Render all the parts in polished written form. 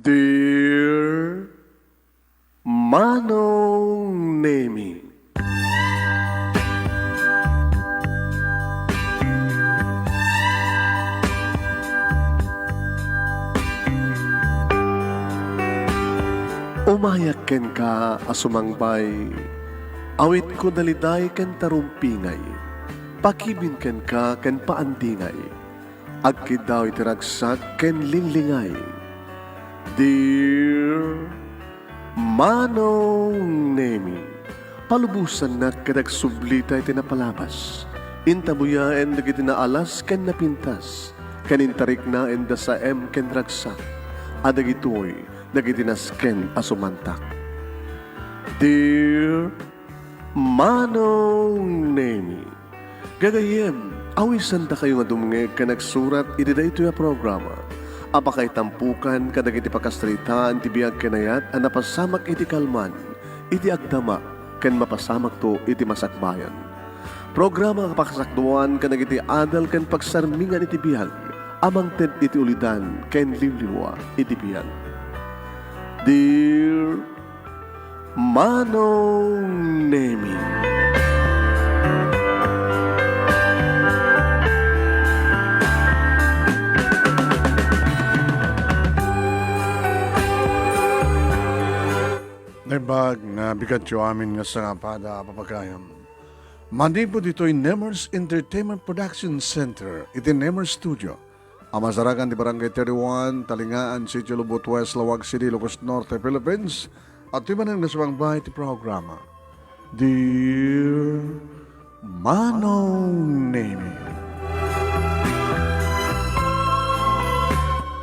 Dear Manong Nemi, umayak ken ka asumangbay, awit ko daliday ken tarumpingay, pakibin ken ka ken paandingay, agkid daw itiragsak ken linglingay. Dear Manong Nemi, palubusan na kadag sublita iti napalabas, intabuya en dagiti naalas ken napintas, kanintarik na en da ken ragsak, adagitoy dagiti nasken asumantak. Dear Manong Nemi, gagayem, awisan ta kayo nga dumnge ka nagsurat iti daytoy a programa. Apakay tampukan kadag iti pakastaritaan ti biag kenayat a napasamak iti kalman, iti agdama ken mapasamak to iti masakbayan. Programa kapakasakduan kadag iti adal ken pagsarmingan iti biag, amang ted iti ulidan ken liwliwa iti biag. Dear Manong Nemi, Naibag na bigat yo amin nga sa pada papagayam. Mandi po dito'y Nemers Entertainment Production Center, iti Nemers Studio. Amasaragan di Barangay 31, Talingaan, Sitio Lubot West, Lawag City, Ilocos Norte, Philippines. At iba nang nasabang bahay iti programa. Dear Manong Nemi.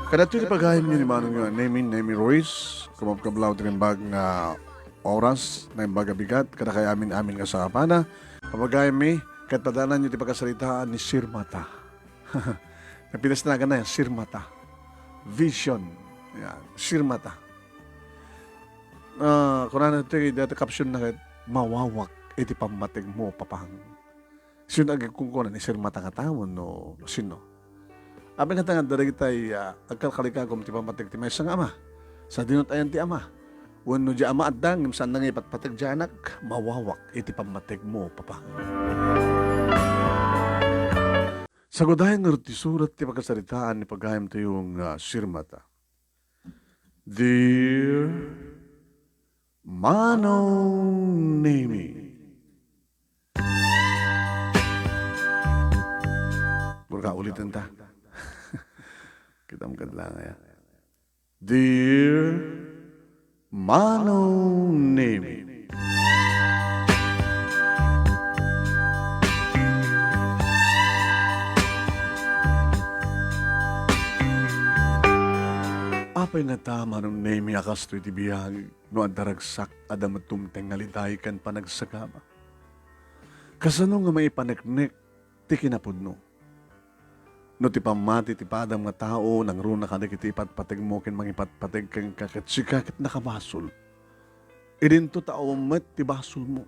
Kadato iti pagayam niyo ni Manong nga, Nemi Ruiz, kumapkablaw iti bag nga oras na yung bagabigat, kada kaya amin nga sa kapana. Pagayam mi, kat padanan niyo iti pagkasalitaan ni Sir Mata. Napinas na yan, Sir Mata. Vision. Yan, Sir Mata. Kung ano ito, dati caption na kahit, mawawak iti pamatig mo, papang. Sino agkungkunan ni Sir Mata katamon, no? Sino? Abin na tangan, daragi tayo, agkalkalikagom ti pamatig ti may sang ama. Sa dinot ayan ti ama. Wano di ama at dangim saan nangipat patig di anak, mawawak iti pamatig mo, papang. Sa godayan nga ti surat ti pagkasaritaan ni pagayam tayong Sir Mata. Dear Manong Nemi, burka ulitin ta. Kita magkadlang ya. Dear Manong Nemi, apay nga ta Manong Nemi akas to iti biyag no adaragsak adamat tumteng ngalitay kan panagsagama. Kasano nga may paneknek ti kinapudno. No ti pamati ti padam nga tao nang runa ka iti patpatig mo ken mangipatpatig kang kakatsikakit nakabasol. Idinto tao met ti basol mo.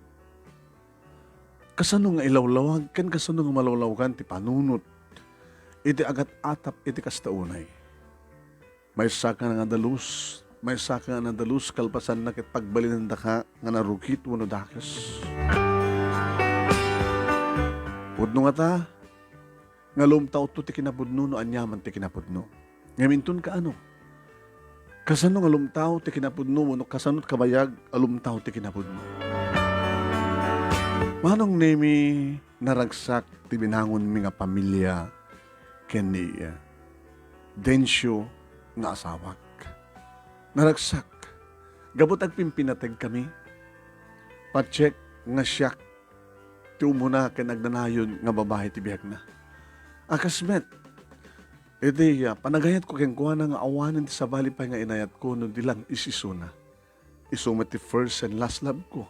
Kasano nga ilawlawag ken kasano nga malawlawagan ti panunot. Iti agat atap iti kastaunay. May saka nga dalus, may saka nga dalus kalpasan na ket pagbalin da ka nga narukit wano dakes. Pudno nga ta, nga lumtaw to ti kinapudno no anyaman ti kinapudno. Ngaminton ka ano? Kasano nga lumtaw ti kinapudno no kasanot kabayag alumtaw ti kinapudno. Manong Nemi naragsak ti binangon mi nga pamilya ken ni Densyo nga asawak. Naragsak. Gabot ag pimpinateg kami. Pacheck nga siyak ti umuna ken nagnanayon nga babae ti biyag na. Akasmet, iti panagayat ko ken kuha na nga awanin sa bali pa nga inayat ko no dilang isisuna. Isumat ti first and last love ko.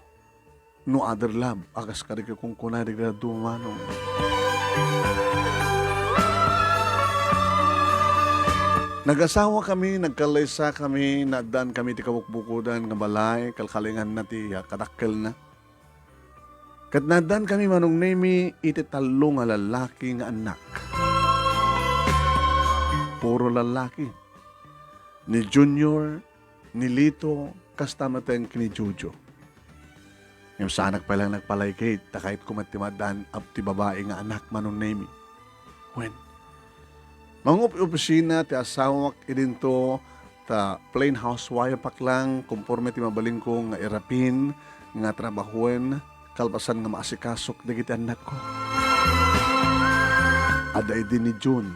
No other love, akas ka rin kung kunari ka dumanong. Nag-asawa kami, nagkalaysa kami, nadaan kami ti kabukbukudan nga balay, kalkalingan na ti kadakkel na. Kat nadaan kami Manong Nemi, iti talo nga lalaki nga anak. Puro lalaki. ni Junior, ni Lito, kastamatan ni Jojo. Yung sa anak pa lang nagpalaykit, ta kahit kumatimadan up ti babae nga anak manong name. When? Mga opisina, ti asawak idinto, ta plain housewife paklang, kumporme ti mabaling ko nga irapin, nga trabahuan, kalpasan nga maasikasok dagiti anak ko. Aday din ni June,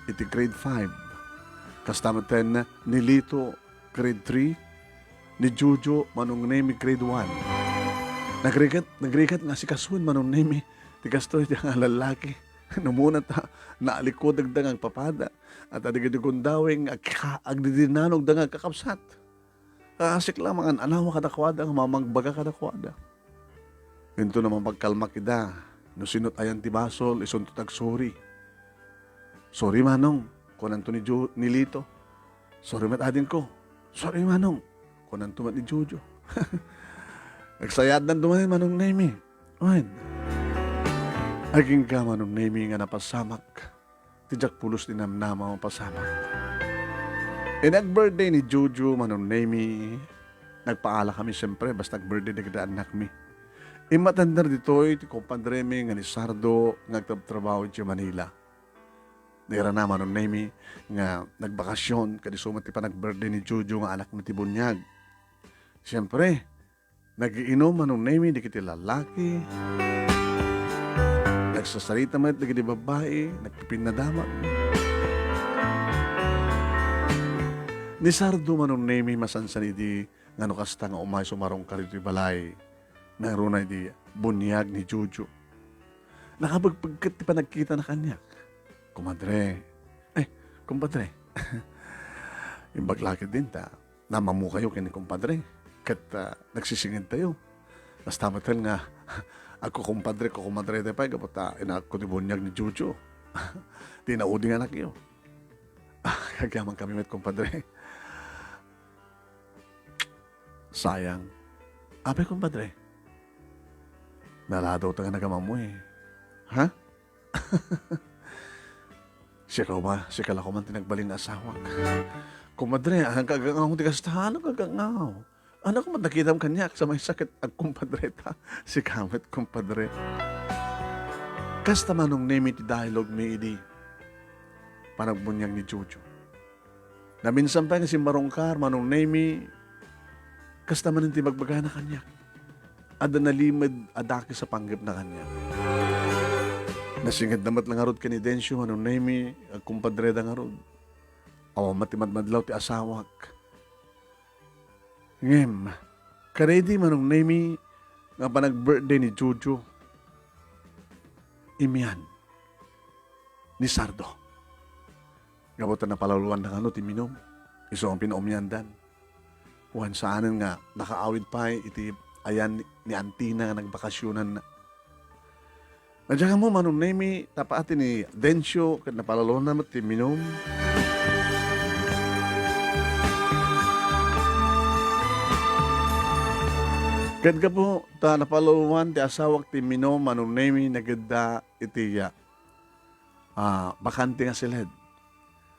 iti grade 5. Kastamatan ni Lito, grade 3. Ni Jojo, manong name, grade 1. Nagrikat nga si Kasun, manong name, ti kastoy ti nga lalaki. Numuna ta, naalikod agdangang papada. At adigidikong dawing agdidinanog dangang kakapsat. Asik lang mga anawa kadakwada, mamagbaga kadakwada. Ito naman pagkalmak ida, no sinot ayan ti basol, isuntot ag sorry. Sorry manong, kunan to ni Lito. Sorry matadin ko. Sorry manong, kunan to ni Jojo. Nagsayad na dumanin manong name. Wan. Aging ka manong name nga napasamak. Tijak pulos din namnama mapasamak. E nag-birthday ni Jojo manong name. Nagpaala kami siyempre basta nag-birthday na kita anak mi. Imatandar dito'y ti kompadre mi nga ni Sardo nagtrabaho di Manila. Dira na manong name nga nagbakasyon kadi sumat ti pa nag-birthday ni Jojo nga anak mi ti bunyag. Siyempre, nagiinom manong name di kiti lalaki. Nagsasarita man di kiti babae, nagpipinadamak. Ni Sardo manong name masansan iti ngano kasta nga umay sumarong karito balay. Narunay di bunyag ni Jojo. Nakapagpagkat ti pa nagkita na kanyak. Kumadre. Kumpadre. Yung baglakit din ta. Namamu kayo kini kumpadre. Kat nagsisingin tayo. Basta matal nga, ako kumpadre ko kumadre tayo pa, kapata inak ko ti bunyag ni Jojo. Tinaudi nga anak iyo. Kagyaman kami met kumpadre. Sayang. Apay kumpadre. Naladaw ta nga nagamamu eh. Ha? Siya ka ba? Siya ka lang man tinagbaling asawak. Kumadre, ang kagangaw ti kastahan, ang kagangaw. Ano ko nakita mo kanyak sa may sakit ang kumpadre ta? Si Kamet kumpadre. Kasta manong name iti dialogue mi idi. Panagbunyag ni Jojo. Naminsan pa nga si Marongkar manong name kasta man ti magbaga na kanyak. Ada nalimad adaki sa panggip na kanyak. Nasingad namat lang arod ka ni Densyo manong name ang kumpadre da nga rod. Awa matimadmadlaw ti asawak. Ngem, karedi manong name nga pa nag-birthday ni Jojo. Imian ni Sardo. Gabutan na paluluan na ti minom. Iso ang pinaumyandan. Kuhan saanan nga nakaawid pa iti ayan ni Antina nga nagbakasyonan na. Nadya ka mo manong name tapaati ni Densyo kat napaluluan na ti minom. Kad ka po, ta napalawan, ti asawak ti minom, manong name, naganda iti bakante nga silid.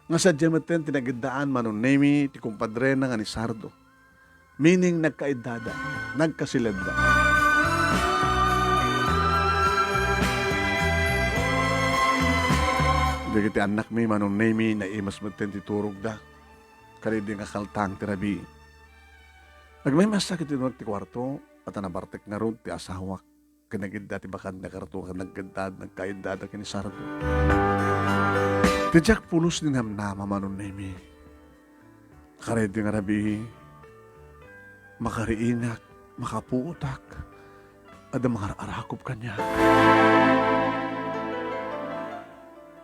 Nga sa diyamaten, tinagandaan, manong name, ti kumpadre na nga ni Sardo. Meaning, nagkaidada, nagkasilid da. Hindi ti anak mi, manong name, na imas maten ti turog da. Karidi nga kaltang ti rabi. Nagmay masakit ti ti kwarto, at nabartek na ron ti asawak. Kinaganda ti bakan na karto, nagkagandad, nagkaindada kini Sardo. Ti Jack pulos ni namnama manon nemi. Karedi nga rabi, makariinak, makapuutak, ada mangararakop kanya.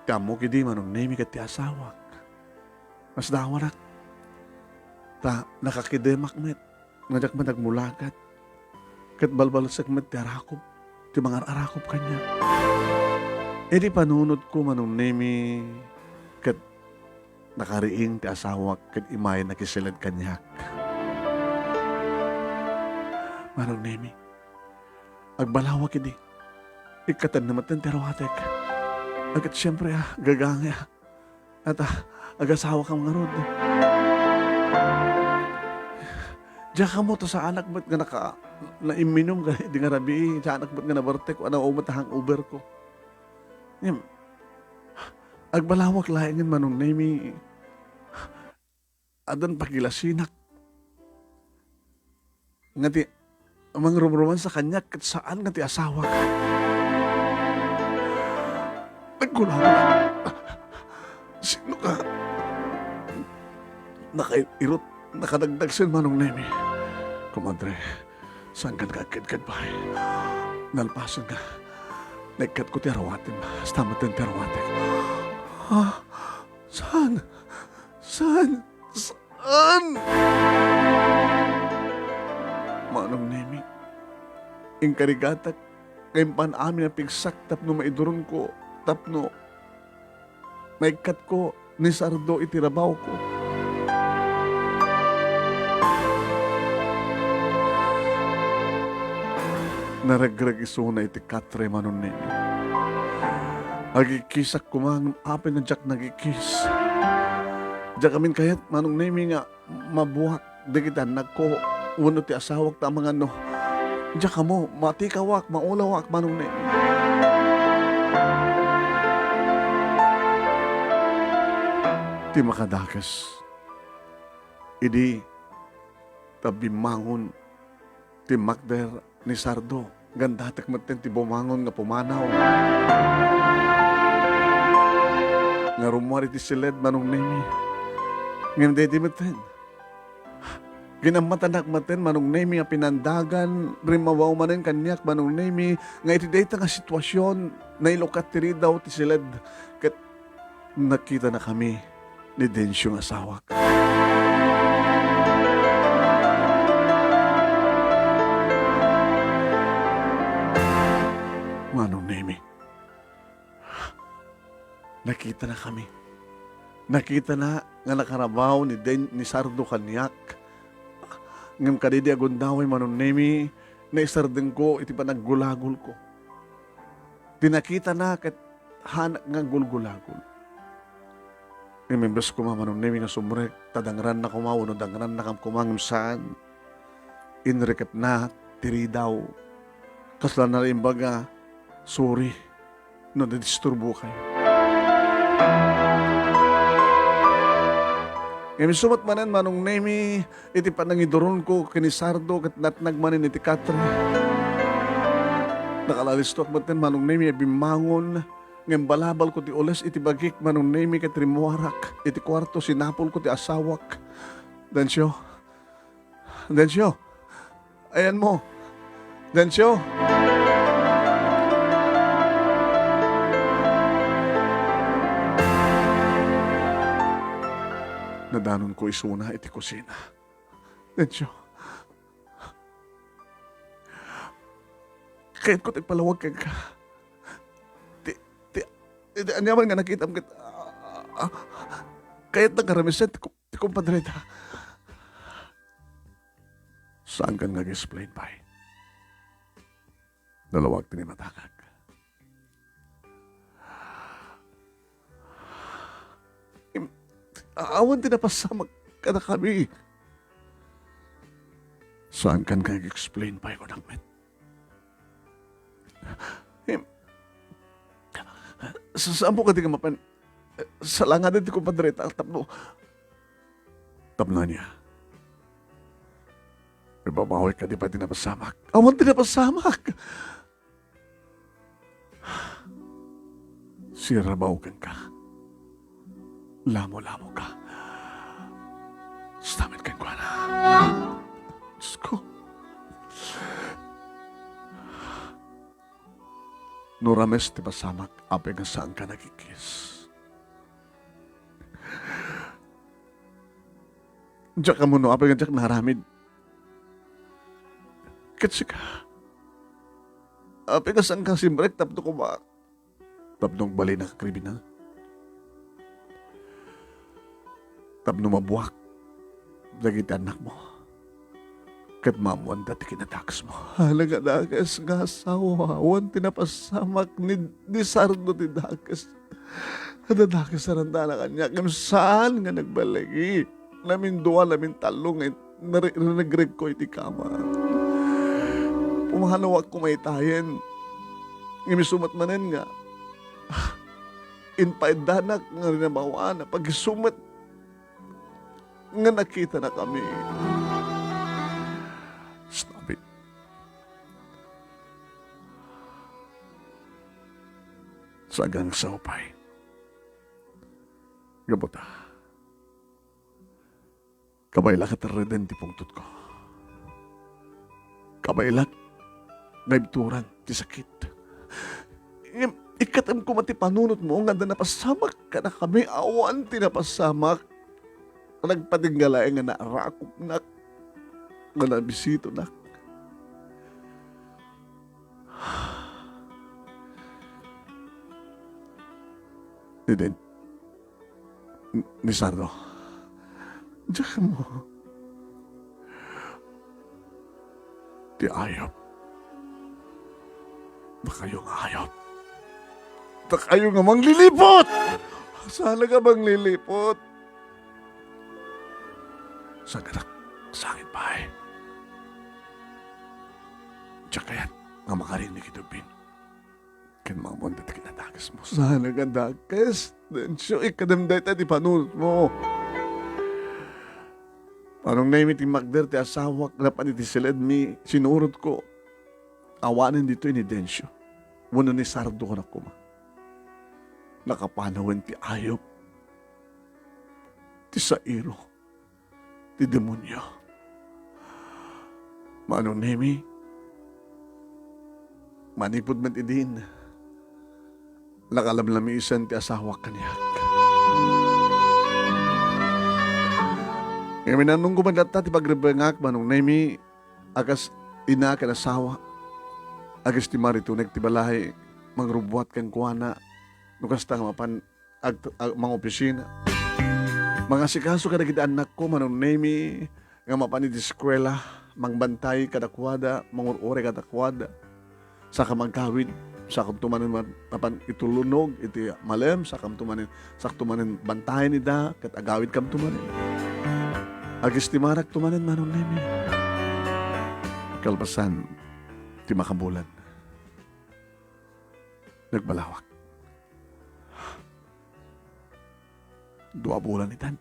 Kamu kidi manon nemi kat ti asawak. Mas dawarak. Ta nakakidemak met, ngajak man nagmulagat. Kat balbalasak met ti arakop, ti mangararakop kanya. E di panunod ko manong nemi kat nakariing ti asawak kat imay nakisilad kanyak. Manong nemi, agbalawak idi. Ikatan naman ng terawatek. Agad siyempre gaganga. At agasawa kang nga rod. Diya ka mo to sa anak mo't nga na iminom ka, di nga rabi, sa anak mo't nga nabarte ko, ano umat hangover ko. Ngem, agbalawak lain nga manong nemi, adan pagilasinak. Nga ti, amang rumruman sa kanya, kat saan nga ti asawa ka. Nagkulang. Sino ka? Nakairot, nakadagdag sin manong nemi. Kumadre, saan ka nakakid ba? Nalpasan ka. Nagkat ko ti arawatin, stamatin ti arawatin. Ha? Saan? Saan? Saan? Manong nemi, ing karigatak, ngayon pan amin na pigsak tapno maiduron ko, tapno nagkat ko ni Sardo itirabaw ko. Naragrag iso na iti katre manon nemi. Agikisak kumang apin na jak nagikis. Diyak amin kayat manong nemi nga mabuhak digitan nagko uno ti asawak ta mga no. Diyak ka mo matikawak maulawak manong nemi. Ti makadakas. Idi tabimangon ti makder ni Sardo. Gandatak maten ti bumangon nga pumanaw. Nga rumwari ti siled manong nemi. Ngayon di maten. Ginamatanak maten manong nemi nga pinandagan. Rimawaw manen kanyak manong nemi. Nga iti data nga sitwasyon na ilukat tiri daw ti siled. Kat nakita na kami ni Densyo nga asawak. Manong nemi. Nakita na kami. Nakita na nga nakarabaw ni Sardo kanyak. Ngam kadidi agundaway manong nemi na isardeng ko iti pa naggulagol ko. Dinakita na kat hanak nga gulgulagol. Imimbes ko manong nemi nga sumrek tadangran na kumaw no dangran na kam kumangim saan. Inrekap na tiri daw. Kasla na rin baga sorry no nadisturbo kayo. Ngayon sumat manan manong nemi iti panangidoron ko kinisardo kat natnagmanin iti katre. Nakalalistok maten manong nemi bimangon ngayon balabal ko ti oles iti bagik manong nemi kat rimuarak iti kwarto sinapol ko ti asawak. Densyo, ayan mo. Densyo. Nadanon ko isuna iti kusina. Densyo. Kahit ko tagpalawag ka. Anyaman nga nakita mo kahit nagaramisan ti kumpadreta. Saan ka nag-explain pa? Dalawag tinimatakag. Awan din napasamak ka na kami. Saan ka nag-explain pa ko ng met? Saan po ka di ka mapan... Sa langan din ko padreta, tapno. Tapno niya. Ibabawi ka di pa dinapasamak. Awan dinapasamak. Sirabaw ka. Lamo-lamo ka. Stamit ka kwa na. Diyos ko. Nurames ti pasamak ape nga saan ka nagikis. Diyak ka mo no, ape nga diyak naramid. Katsi ka. Ape nga saan ka simbrek, tapno ko ba? Tapnong balay na kriminal. Tapno mabuwak. Lagit anak mo. Kat mamuan dati kinatakas mo. Halaga dakas nga asawa. Wan tinapasamak ni Sardo ti dakas. Kadadakas sa randa na kanya. Saan nga nagbalagi? Namin duwa, namin talong. narinig ko iti kama. Pumahanawak ko may tayen. Ngimisumat manen nga. Inpaedanak nga rinabawaan na pag-isumat nga nakita na kami. Stop it. Sagang saupay. Gabuta. Kabayla ka tarreden ti pungtut ko. Kabayla naibturan ti sakit. Ikatam ko mati panunot mo nga napasamak ka na kami awan ti napasamak. Nagpatinggalae nga naarakop nak. Nga nabisito nak. Ni Sardo. Diyan mo. Di ayop. Na kayo nga ayop. Na kayo nga manglilipot! Sana ka manglilipot? Sa ganak, sangit ba eh? Diyan kaya nga makarinig ito, Bin. Kan mga mondat kinatagas mo. Sana ka dagas. Dan siya ikadamday tayo di panunod mo. Anong naimit yung Magder, ti asawak na paniti silad mi, sinurot ko. Awanan dito ni Densyo. Muna ni Sardo ko na kuma. Nakapanawan ti ayop. Ti sairo. Ti demonyo. Manong nemi. Manipod man ti din. Nakalamlamisan ti asawak kaniyak. Ngayon minanong ko man data ti pagrebengak manong nemi agas ina kan asawa agas ti maritunag ti balay mangrubwat kan kuana nukas ta mapan mga opisina mga sikaso kada kita anak ko manong nemi nga mapan ti eskwela mangbantay kada kwada mangurore kada kwada sa kamagkawid sa tumanin mapan itulunog iti malem sa tumanin bantayan ida kat agawid kam tumanin. Agis ti marak tumanin manong nemi. Kalpasan, ti makabulan. Nagbalawak. 2 bulan itan.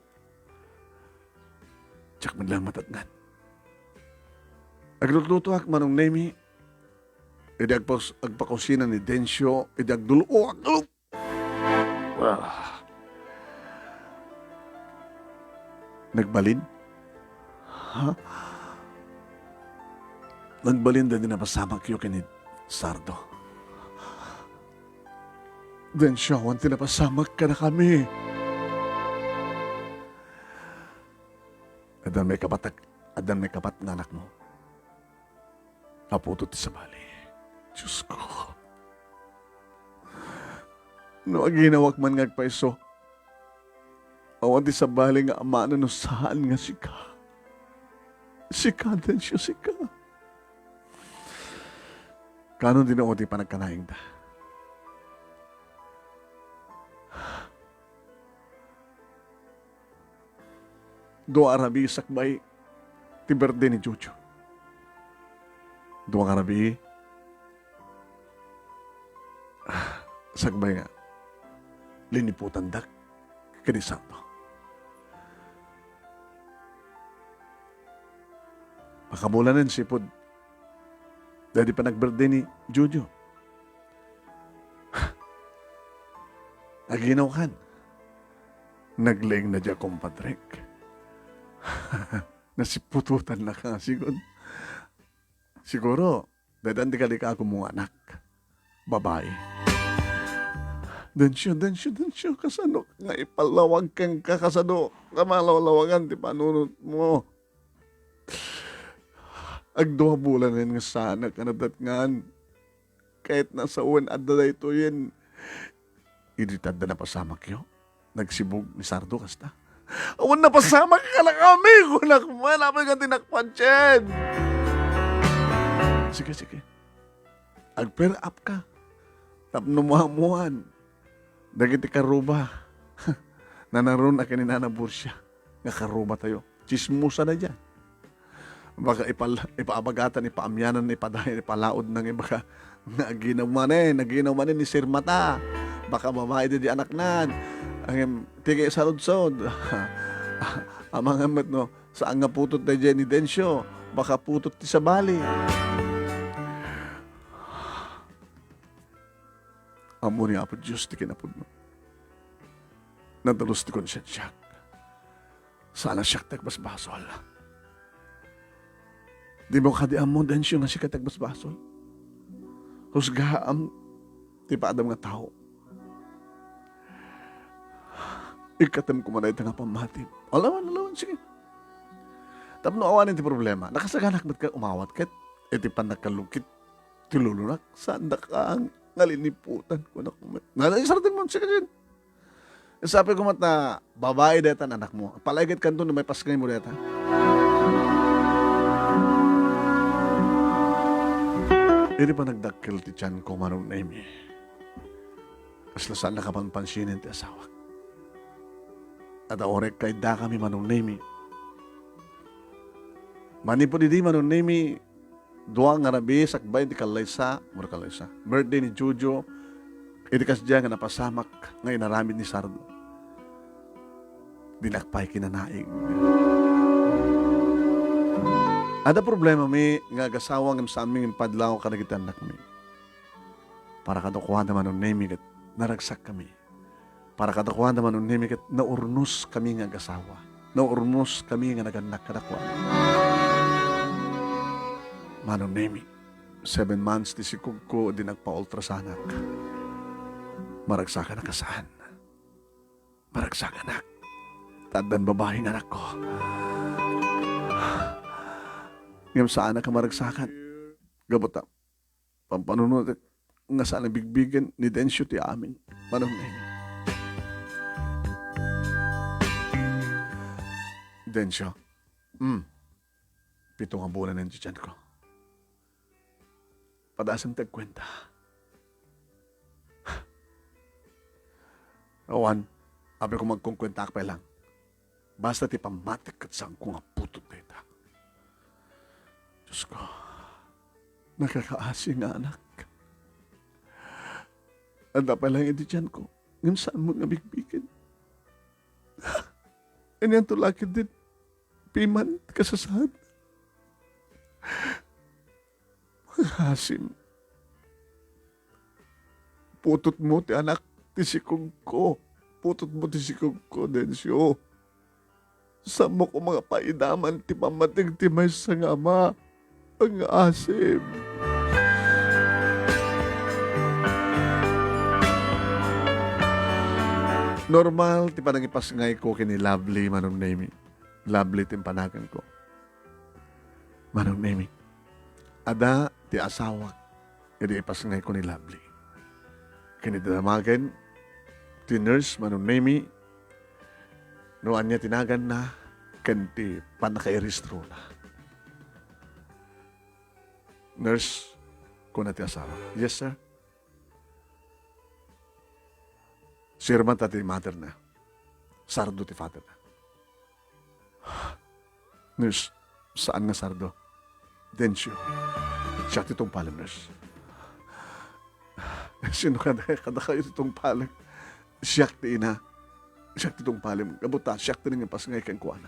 Tsak man lang matatngan. Aglutluto ak manong nemi. Idi agpakusina ni Densyo. Idi agduluo ak. Nagbalin? Ha? Nagbalin din napasamak yung kanid Sardo. Then siya, wanti napasamak ka na kami. Adan may kapat ng anak mo. Naputot sa bali. Diyos ko. No, ginawak man ngagpaiso. Awan ti sa bali nga ama na no saan nga sika. Sika din siya, sika. Kanon din ako ti panagkanaing ta. Dua arabi sakbay ti berde ni Jojo. Dua arabi sakbay nga liniputan dak kanisato. Makabulanan si Pod. Dahil pa nag-birthday ni Jojo. Aginaw kan. Nagling na dya kompadrek. Nasipututan na ka sigod. Siguro, dahil di ka ako mong anak. Babae. Densyo, kasano nga ipalawag kang kakasano. Kamalawlawagan, di panunod mo. Agduha bulan nga sana kanadat ngan. Kahit nasa uwan adda da ito yan. Iditad na pasamak yo. Nagsibog ni Sardo kasta. Awan na pasamak ka na kami. Kunak man, apay ka tinakpansyan. Sige. Agper up ka. Tapnumuhamuhan. Dagiti karuba. Nanaroon na kaninana bursya. Nga karuba tayo. Chismusa na dyan. Baka ipaabagatan, ipaamyanan, ipadahin, ipalaod ng iba naginaw manin ni Sir Mata. Baka babae di anak nan. Ang tigay sa ludsod. Amang amat no, saan nga putot na Jenny Densyo, baka putot ti sa bali. Amo ni Apo Diyos ti kinapod mo. Nadalos ti konsyensyak. Sana siya tagbasbasol. Di mo kadiam mo, Densyo, nga siya tagbasbasol. Husgaam, ti paadam nga tao. Ikatam ko manay nga pamati. Alawan, sige. Tapno awanin ti problema. Nakasaganak ba't ka umawat ket? Iti pan nakalukit. Ti lulunak. Saan da ka ang ngaliniputan ko na kumat. Nalaisartin mo siya dyan. Sabi ko mata, babae detan anak mo. Palagit kanto na may paskay mo deta. Iri pa nagdakil ti tiyan ko manong naimi. Kasla saan nakapanpansinin ti asawak. At orek kay da kami manong naimi. Mani po di manong naimi, duwang ngarabi, sakbay ti kalaysa, mura kalaysa. Birthday ni Jojo, iti kasdiya nga napasamak, nga inaramid ni Sardo. Dinakpay kinanaig. Ada problema mi nga gasawang sa aming padlaw kanagitan na kami. Para kadakuhan naman ng nemi kat naragsak kami. Para kadakuhan naman ng nemi kat naurnos kami nga gasawa. Naurnos kami nga naganak kadakuhan. Manong nemi, 7 months di sikog ko di nagpa-ultrasanak. Maragsakan na kasaan. Maragsakan anak. Tadan babaeng anak ko. Ngam saan na ka maragsakan. Gabota. Pampanunod nga saan bigbigan ni Densyo ti amin. Manong nemi. Densyo. 7 nga bulan ng tiyan ko. Padasang tagkwenta. Awan, abi ko magkungkwenta ka lang. Basta ti pamatik at saan ko nga putot na ita. Diyos ko, nakakaasi nga anak. Anda pa lang iti tiyan ko. Ngayon saan mo nga bigbigan? Ganyan tulakid din. Piman, kasasad. Hasim. Putot mo ti anak ti sikog ko. Putot mo ti sikog ko, Densyo. Sa mo ko mga paidaman ti pamating ti may sangama. Ang asim. Normal ti panangipas ngay ko kini Lovely manong nemi. Lovely ti panagan ko. Manong nemi. Ada ti asawak. Idi ipas ngay ko ni Lovely. Kini dinamagan ti nurse manong nemi. Noan niya tinagan na kanti panakairistro na. Nurse, ko na ti asawa. Yes, sir. Sirman ta ti mother na. Sardo ti father na. Nurse, saan nga Sardo? Densyo. Siya ti tong palang, nurse. Sino kada kayo ti tong palang? Siya ti ina. Siya ti tong palang. Kabuta, siya ti nang pas ngay kang kuwana.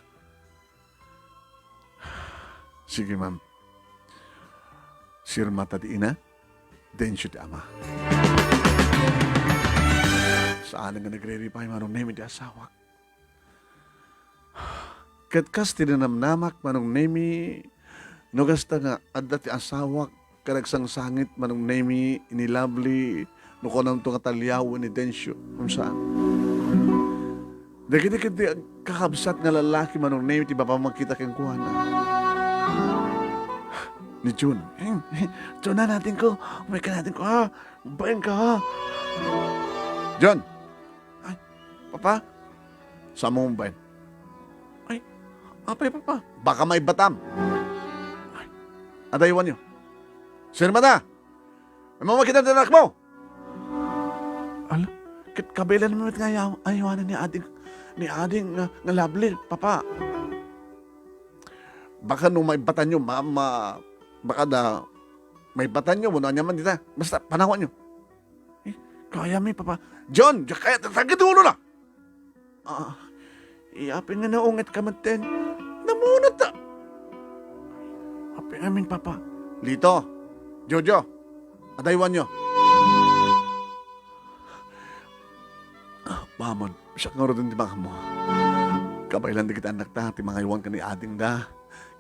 Sige, ma'am. Sirma ta ti ina, Densyo ti ama. Saan nga nagre-repay manong nemi ti asawak. Katkas ti nanamnamak manong nemi, no gasta nga adda ti asawak, karagsang sangit manong nemi, ni Lovely, no konang to katalyaw ni Densyo, kung saan. Dikit-dikit ti kakabsat nga lalaki manong nemi, ti bapa magkita kang kuwana. Ni June. June na natin ko. Umay ka natin ko ha. Bayan ka ha. John. Ay, papa. Saan mo bayan? Ay, apay papa. Baka may batam. Ay, adaywan nyo. Sino mata? May mamakita ng anak mo. Ala, kabilan mo nga ayawanan ni ading nga Lovely, papa. Baka nung may batan nyo, baka may batan nyo, muna nyaman dita. Basta, panawan nyo. Kaya may papa. John, kaya tagad ulo na. Iapin nga naungat ka maten. Namunat ta. Apin amin papa. Lito, Jojo, adaywan nyo. Mamon, siya nga rin di ba mo? Kabailan di kita anak ta, timangaywan ka ni ading da.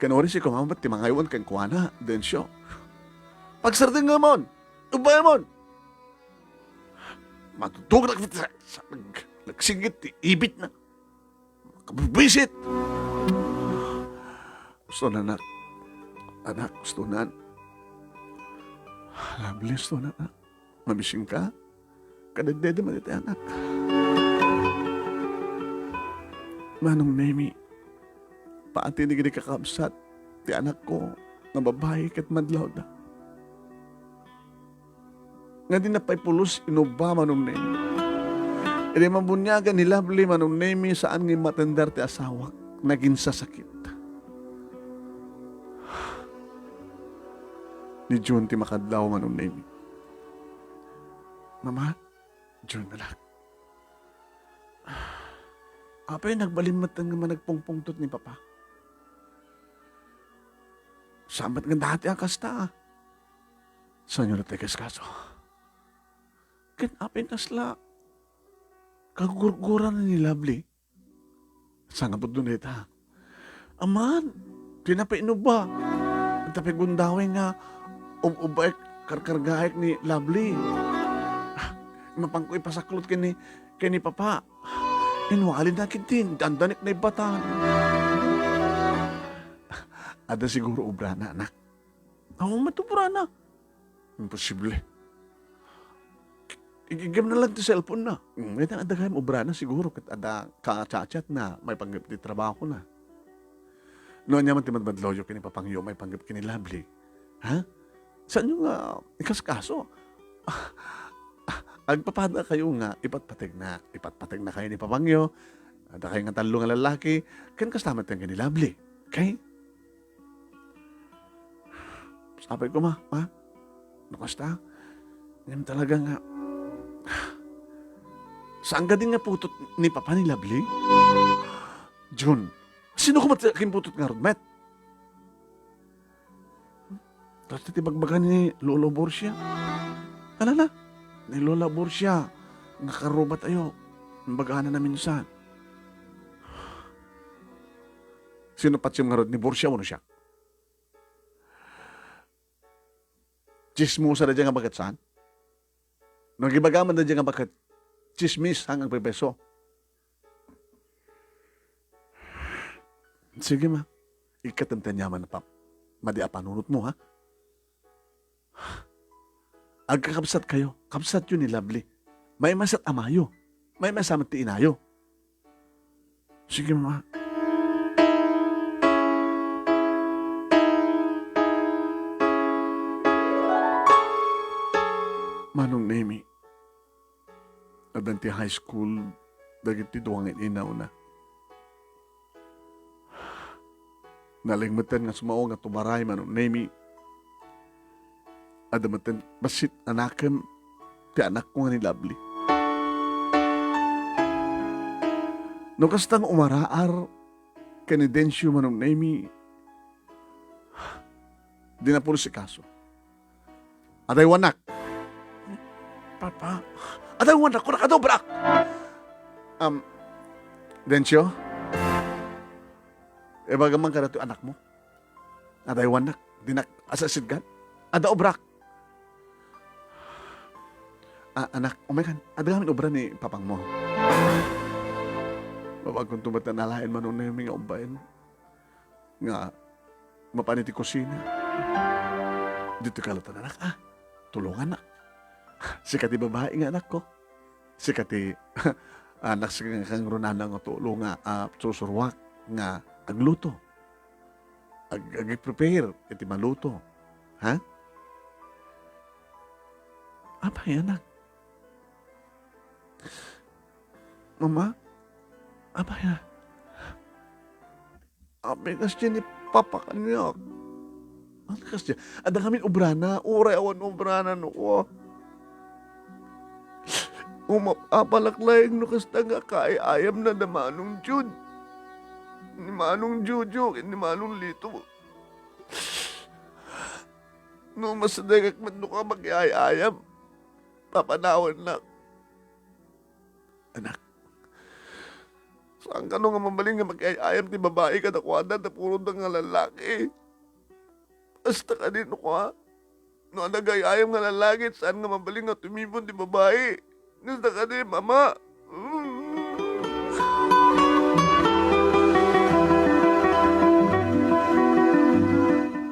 Kanori si kumamat, timangaywan kang kuwana, den siyo. Pagsarding nga mon, ubay mon. Matutug na kita sa nagsigit, ibit na. Kabibisit. Gusto na anak. Anak, gusto na. Lovely, gusto na anak. Mabising ka. Kadagdede man ito anak. Manong Nemi, paati ni gini kakabsat, ti anak ko, nga babae kat madlaw da. Nga di na pa'y pulos inuba Manong Nemi. Iri mabunyagan ni Lovely Manong Nemi saan nga matendar ti asawak, naging sasakit. Ni June ti makadlaw Manong Nemi. Mama, June anak. Apay, nagbalimot nga managpungpungtot ni Papa. Sambat nga dati ang kasta. Saan nyo natekas kaso? Apay nasla. Kagurguran ni Lovely. Saan nga po doon ita? Aman, pinapainom ba? Tapi gundawin nga, ubay karkargaik ni Lovely. Mapangko ipasaklot kini Papa. Inwalin na kitin, dandanik na ibatan. Ada siguro ubrana, anak. Ako matubrana. Imposible. Igigam na lang ti cellphone na. May ada kayong ubrana siguro kat ada kachat na may panggap di trabaho na. Noon niya man timadmadloyo kini Papangyo, may panggap kini Lovely. Ha? Saan yung ikaskaso? Agpapada kayo nga, ipatpateg na kayo ni Papangyo, ada kayo nga talo nga lalaki, kan kastamat yung kani Lovely. Okay? Sabi ko ma, nakasta? Ngayon talaga nga, saan ka din nga putot ni Papa ni Lovely? June, sino ko matakin putot nga rodmet? Tapos titibagbagan ni Lolo Borsia. Alala, ni Lola Borsia, nga karobat ayo, bagana na minsan. Sino patsyung nga rod ni Borsia mo na siya? Chismusa na dyan nga bakat saan? Nagibagaman na dyan nga bakat chismis hanggang pepeso. Sige ma, ikatantanyaman na pa. Madi apanunot mo ha? Agkakabsat kayo. Kabsat yun ni Lovely. May masat amayo. May masamat ti inayo. Sige ma. Manong Nemi, adanti high school, dagiti duwangin inaw na. Nalingmatan nga sumao nga tumaray Manong Nemi. Adamatan basit anakem ti anak ko nga ni Lovely. No kastang umaraar kani Densyo Manong Nemi, di na puro si kaso. Aday wanak. Papa, aday wanak ko nakadobrak. Densyo, bagaman ka na ito anak mo? Aday wanak, dinak asasidgan? Ada obrak. Anak, umekan, ada kami obra ni papang mo. Babag kung tumatan nalain man na yung mga ubayin. Nga, mapaniti kusina. Dito kalatan anak, tulungan na. Sikati babae nga anak ko. Sikati anak sa kang runana nga tulong nga susurwak nga agluto. Ag-prepare, iti maluto. Ha? Abay, anak. Mama, abay na. Abay, kas dyan papakanyak. Ano kasi, ada kami ubrana, uray awan ubrana no ko. Apalaklaing no kasta nga kaayam na manong Jud. Ni manong Jojo, ni manong Lito. No masadagak man no ka mag-iayam. Papanawan na. Anak, saan ka no nga mamaling nga mag-iayam ti babae ka na kuwada na puro na nga lalaki. Basta ka din no ka. No nag-iayam nga lalaki, saan nga mamaling nga tumibon ti babae. Basta ka din, mama.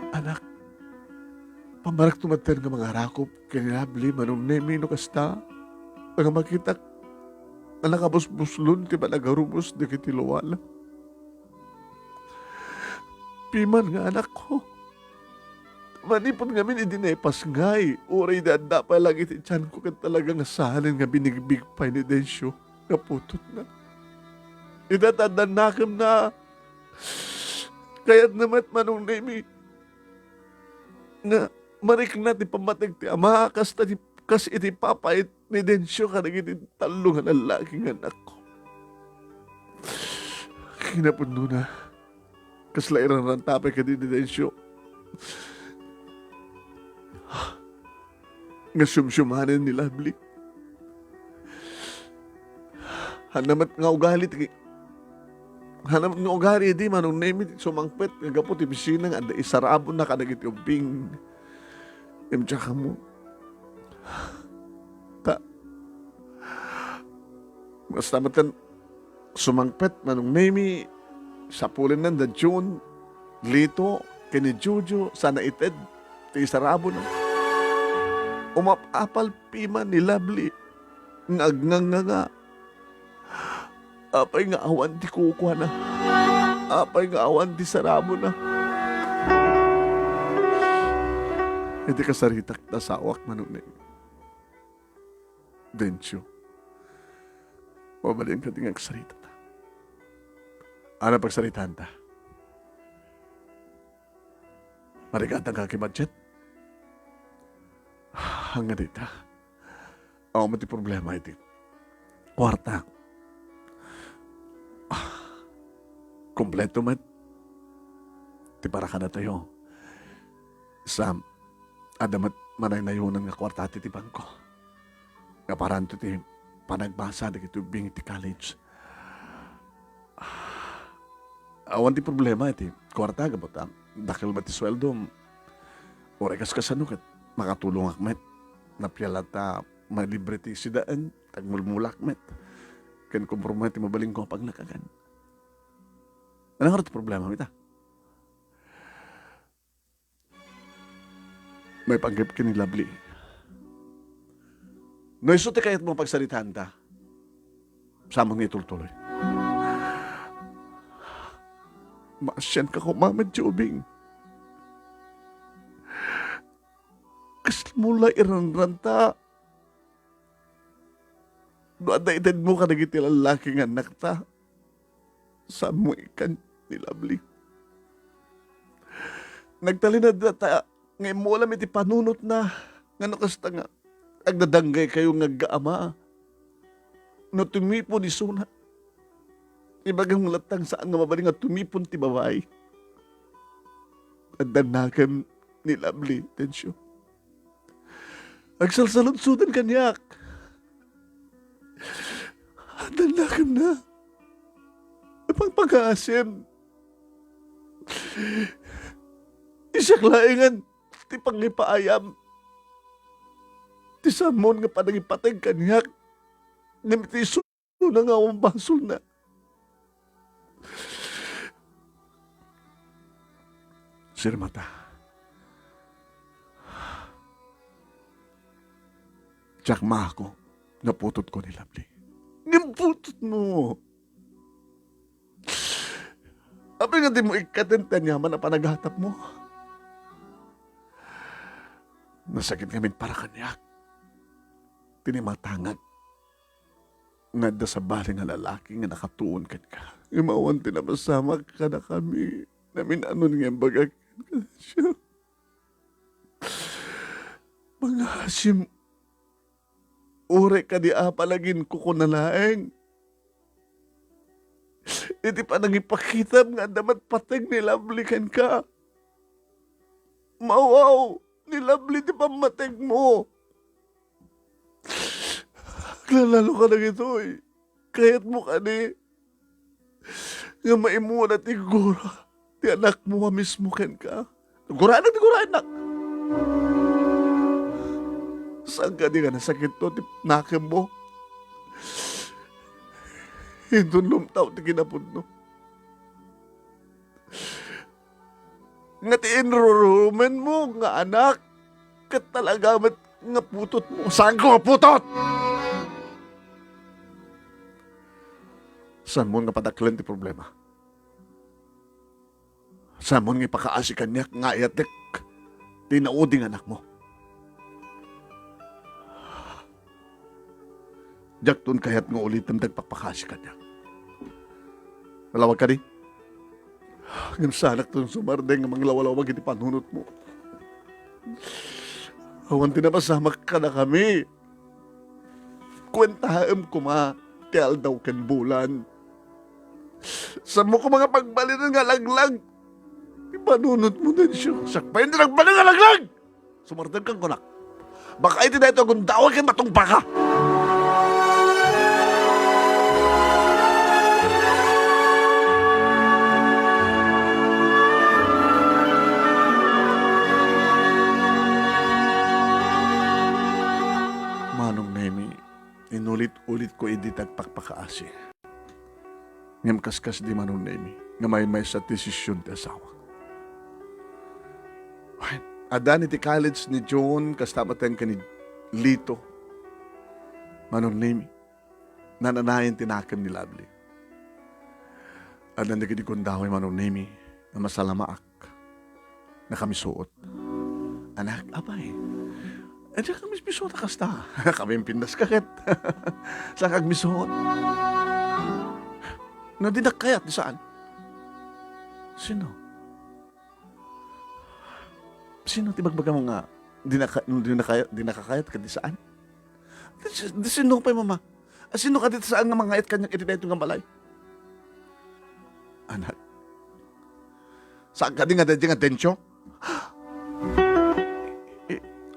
Anak, pamarak tumaten nga mga rakop, kinabli, manong nemi no kasta. Ang makita, nga nakabusbuslon, ti panagarubos, di kitiluwala. Piman nga anak ko. Manipon nga min idinepas ngay. Uray dada pa lang iti tiyan ko kan talagang asahanan nga binigbig pa ni Densyo. Nga putot na. Idatandaan na kam na. Kaya't naman manong nemi. Nga marik na ti pamatag ti ama. Kas iti papait ni Densyo ka nang iti talungan ang laking anak ko. Kinapuno na. Kaslairan ng tapay ka din ni Densyo. Nga sumsumanin ni Lovely. Hanamat nga ugalit. Hanamat nga ugalit di manong nemi sumangpet. Nga gapo ti bisina nga isarabo na kanagit yung ping. Tsaka mo. Mas tamat kan sumangpet manong nemi sa pulin ng da June. Lito. Kini Jojo. Sana ited. Ti isarabo na. Umapapal pima ni Lovely. Nga. Apay nga awan ti kukuha na. Apay nga awan ti sarabo na. Hindi ka saritak na sawak manunay. Densyo. Mabalin ka tingang sarita ta. Ano pagsaritaan ta? Marigatan ka kibadjet? Hanggang dita. Ako mati problema iti. Kwarta. Kompleto mat. Ti para ka na tayo. Sam, adamat manay na yun nga kwarta ti bangko. Nga parang ti panagbasa na kitubing ti college. Awan ti problema iti. Kwarta gabot ang dakil ba ti sweldo. Orekas kasanukit. Makatulong akmet. Napyalata malibre ti sidaan. Tagmulmulak met. Ken kompromet ti mabaling ko pag nakagan. Anong harap ti problema mita? May panggap ka ni Lovely. No iso ti kayat mo pagsalitaan ta. Samang nitultuloy. Maasyan ka ko, Mama Jobing. Mula iranranta. Doon mo ka nagiti lalaking anak ta. Saan mo ikan ni Lovely? Nagtalinad na ta. Ngayon mo alam iti panunot na. Nga nakasta nga. Agdadanggay kayo nga gaama. No tumipon ni Suna. Ibagang latang saan nga mabaling nga tumipon ti babae. Agdanakan ni Lovely. Tensyo. Agsalsalunsudan kanyak. Dalakan na. Pagpag-aasim. Isak laingan. Ti pangipaayam. Ti samon nga panangipatag kanyak. Namitiso na nga ang basol na. Sir Mata. Tsakma ako. Naputot ko ni Lovely. Naputot mo. Abi nga di mo ikatenten yaman na panaghatap mo. Nasakit kami para kanyak. Tinimatangad. Nga da sa bali nga lalaki nga nakatuon ka ka. Imawan tinamasama ka na kami. namin anon nga bagag siya. Mga Hasim, ure ka di apalagin ko kunalaeng. Iti pa nang ipakita nga damat patag nilablikan ka. Mawaw, nilabli di pamatag mo. Lalalo ka na ito eh. Kaya't mo ka ni. Nga maimuna ti gura. Ti anak mo mismo ken ka. Gura anak. Saan ka di ka nasakit to? Ti nakim mo. Hindun lumtaw ti kinapod no. Nga ti enrollment mo nga anak. Kat talaga mat nga putot mo. Saan ko nga putot? Saan mo nga padaklan ti problema? Saan mo nga ipakaasikan niya nga iatek tinauding anak mo? Diyak tun kayat nga ulitin dagpakpakasikan niya. Malawag ka di? Ngam sanak tun sumardeng nga manglawalawag iti panunot mo. Awan tinapasamak ka na kami. Kwentahem ko ma, tial daw ken bulan. Sa mo ko mga pagbalinan nga laglag. Ipanunot mo din siya. Sakpayin din nagbalik nga laglag! Sumardan kang kunak. Baka iti na ito kung dawag kan matong baka. Manong Nemi, inulit-ulit ko iti tagpakpakaasi. Ngam kaskas di Manong Nemi, nga may sa desisyon ti asawa. Adan iti college ni John, kastamatan ka ni Lito. Manong Nemi, nananayan tinakam ni Lovely. Adan di kundaway Manong Nemi, na masalamaak, na kami suot. Anak, abay, diyan kami misuot kasta. Kami pindas kakit. Saan kag misuot? Na dinakayat di saan? Sino? Sino tibagbaga mo nga dinakakayat ka di saan? Di sino pa mama? Sino ka dito saan nga mga it kanyang itinay itong balay? Anak, saan ka di nga tensyo?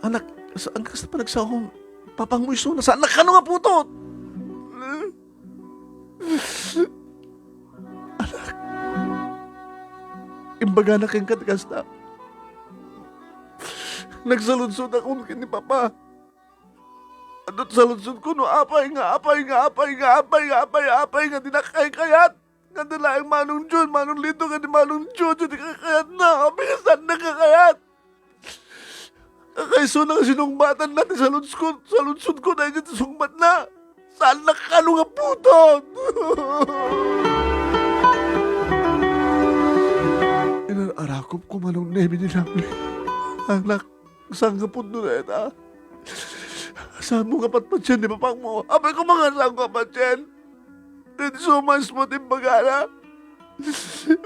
Anak, saan ka sa panagsahong papang mo iso na saan nakano nga putot? Anak, imbaga na kang katikasta. Nagsaludsod ako ni Papa. At saludsod ko no apay nga dinakay kayat. Nga dilaang Manong John, Manong Lito nga di Manong Jojo di kakayat na. Apay nga saan nakakayat? Kayso na sinumbatan natin saludsod ko na dyan sungmat na. Saan nakano nga putot? Inarakop ko Manong Nemi ni Lovely. Anak, saan ka puto na ito? Saan mo kapat pa dyan, di ba pang mo? Abay ko mga saan ka pa dyan? Then so much mo timbagana.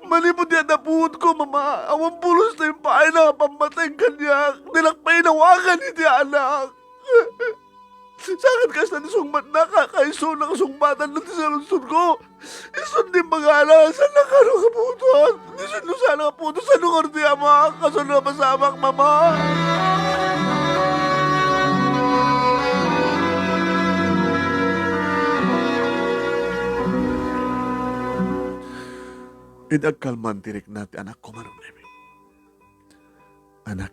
Malipod yan na puhod ko, mama. Awang pulos na yung paay na pamatay kanya. Nilakpay nawagan hindi anak. Sakit ka sa nisungmat na kakaiso na kasungbatan na tisalunsod ko. Isun din magala, saan na ka nung kaputot? Isun nung saan na kaputot, saan nung ordi ama? Kasun na masamak, mama. Idagkalman tirik natin, anak ko Manong Nemi. Anak,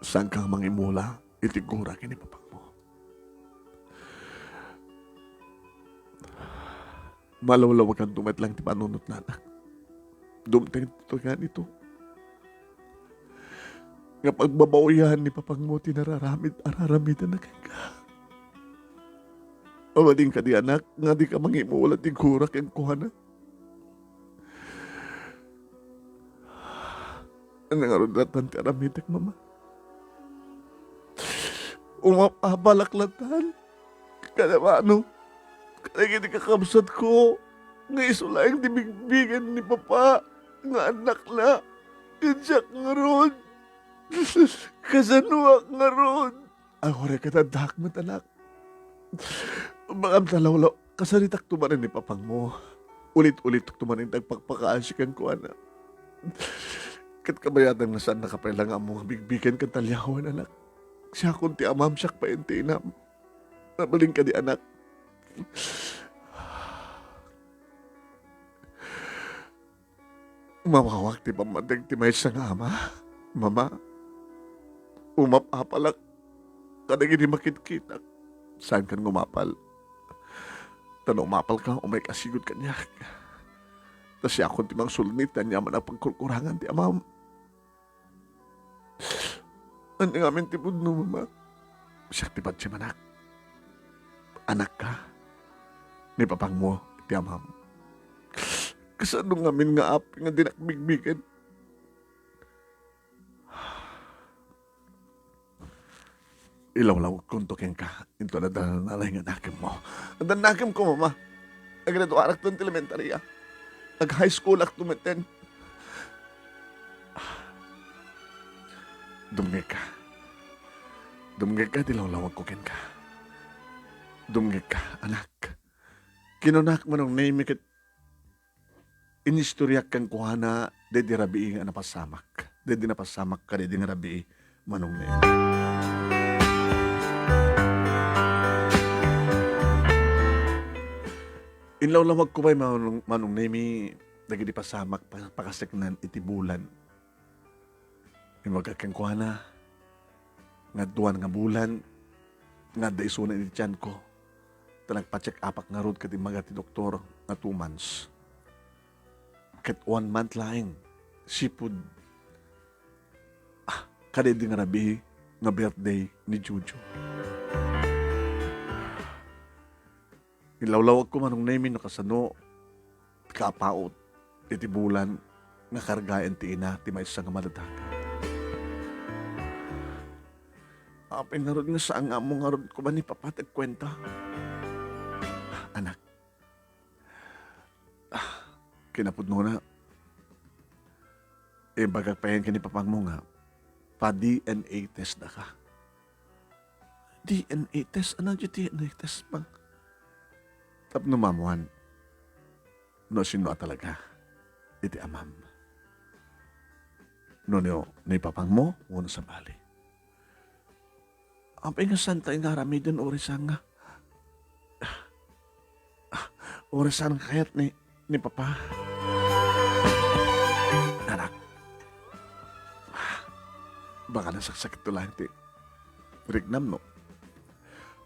saan kang mangimula, itigura kini papang mo. Malawlawag kang tumat lang ti panunot na anak. Dumteng ito nga nito. Nga pagbabawihan ni papang mo, araramitan na kang ka. Awading ka di anak, nga di ka mangimula, tigura kang kuhana. Ano nga rin natin ti aramitek, mama? Umapabalaklatan. Kada ano? Kada hindi kakabsat ko. Nga isulayang dibigbigan ni Papa. nga anak na, kansak nga ron. Kasanuak nga ron. Ang hore ka na dakmat, anak. Magam talawlaw, kasaritak tumanin ni papang mo. Ulit-ulit tumanin tagpagpakaasikan ko, anak. Kat kabayatang nasaan nakapailang ang mga bigbigan kan talyawan, anak. Siya kunti amam siyak pa intinam. Nabaling ka di, anak. Mamawak ti pamatag ti may sang ama. Mama, umapapalak. Kadang ini makit-kita. Saan kan ngumapal? Tanong umapal ka, umay kasigod kanya. Tas siya akong timang sulnit na niya man ang pagkukurangan ti amam. Ano nga amin tipod no, mama? Siya tipad siya manak. Anak ka. Ni papang mo, ti amam. Kasano nga amin nga api nga dinakbigbigan. Ilaw-law kung tuking ka. Ito na nanalay nga nakim mo. Ang nakim ko, mama. Nagredo anak to elementary, ah. Nag-high school ak tumeten. Dumgay ka. Dumgay ka, dilaw-lawag ko ken ka. Dumgay ka, anak. Kinunak mo nung name kit inistoryak kang kuhana de di rabi nga napasamak. De di napasamak ka de di nga rabi manong name. Inlaw-lawag ko ba'y manong name dagi di pasamak pakaseknan iti bulan. Imagkakang kuhana nga duwan nga bulan nga daisunan iti tiyan ko. Nagpa-check apak nga road kati mga ti doktor nga 2 months. Kat 1 month lang, sipud kada di nga rabi nga birthday ni Juju. Ilawlawag ko manong namin nakasano, kapaot, iti bulan, nga kargayan ti ina, ti may isang maladaga. Apay nga ron nga saan nga mo nga ron ko ba ni papatag kwenta? Anak, kinapudno na. Bagagpayan ka ni papang mo nga, pa-DNA test na ka. DNA test? Anong yung DNA test bang? Tap numamuan. No, sino talaga? Iti amam. No, ni papang mo, uno sa bali. Apay nga santa nga rami dun orisan nga. Orasan kayat ni Papa. Anak. Baka nasaksak ito lang ti Rignam, no?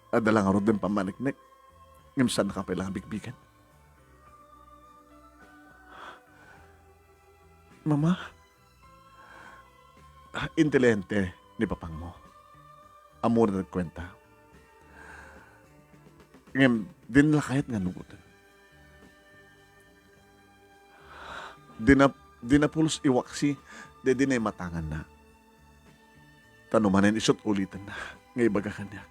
Adala nga rin din pamaniknik. Ngimsan na ka pailangan bigbigan. Mama, intelente ni papang mo. Amor na nagkwenta. Ngem, din na kahit nga nugutan. Di na pulos iwaksi, di na matangan na. Tanumanin isot ulitan na, ngay baga kanya.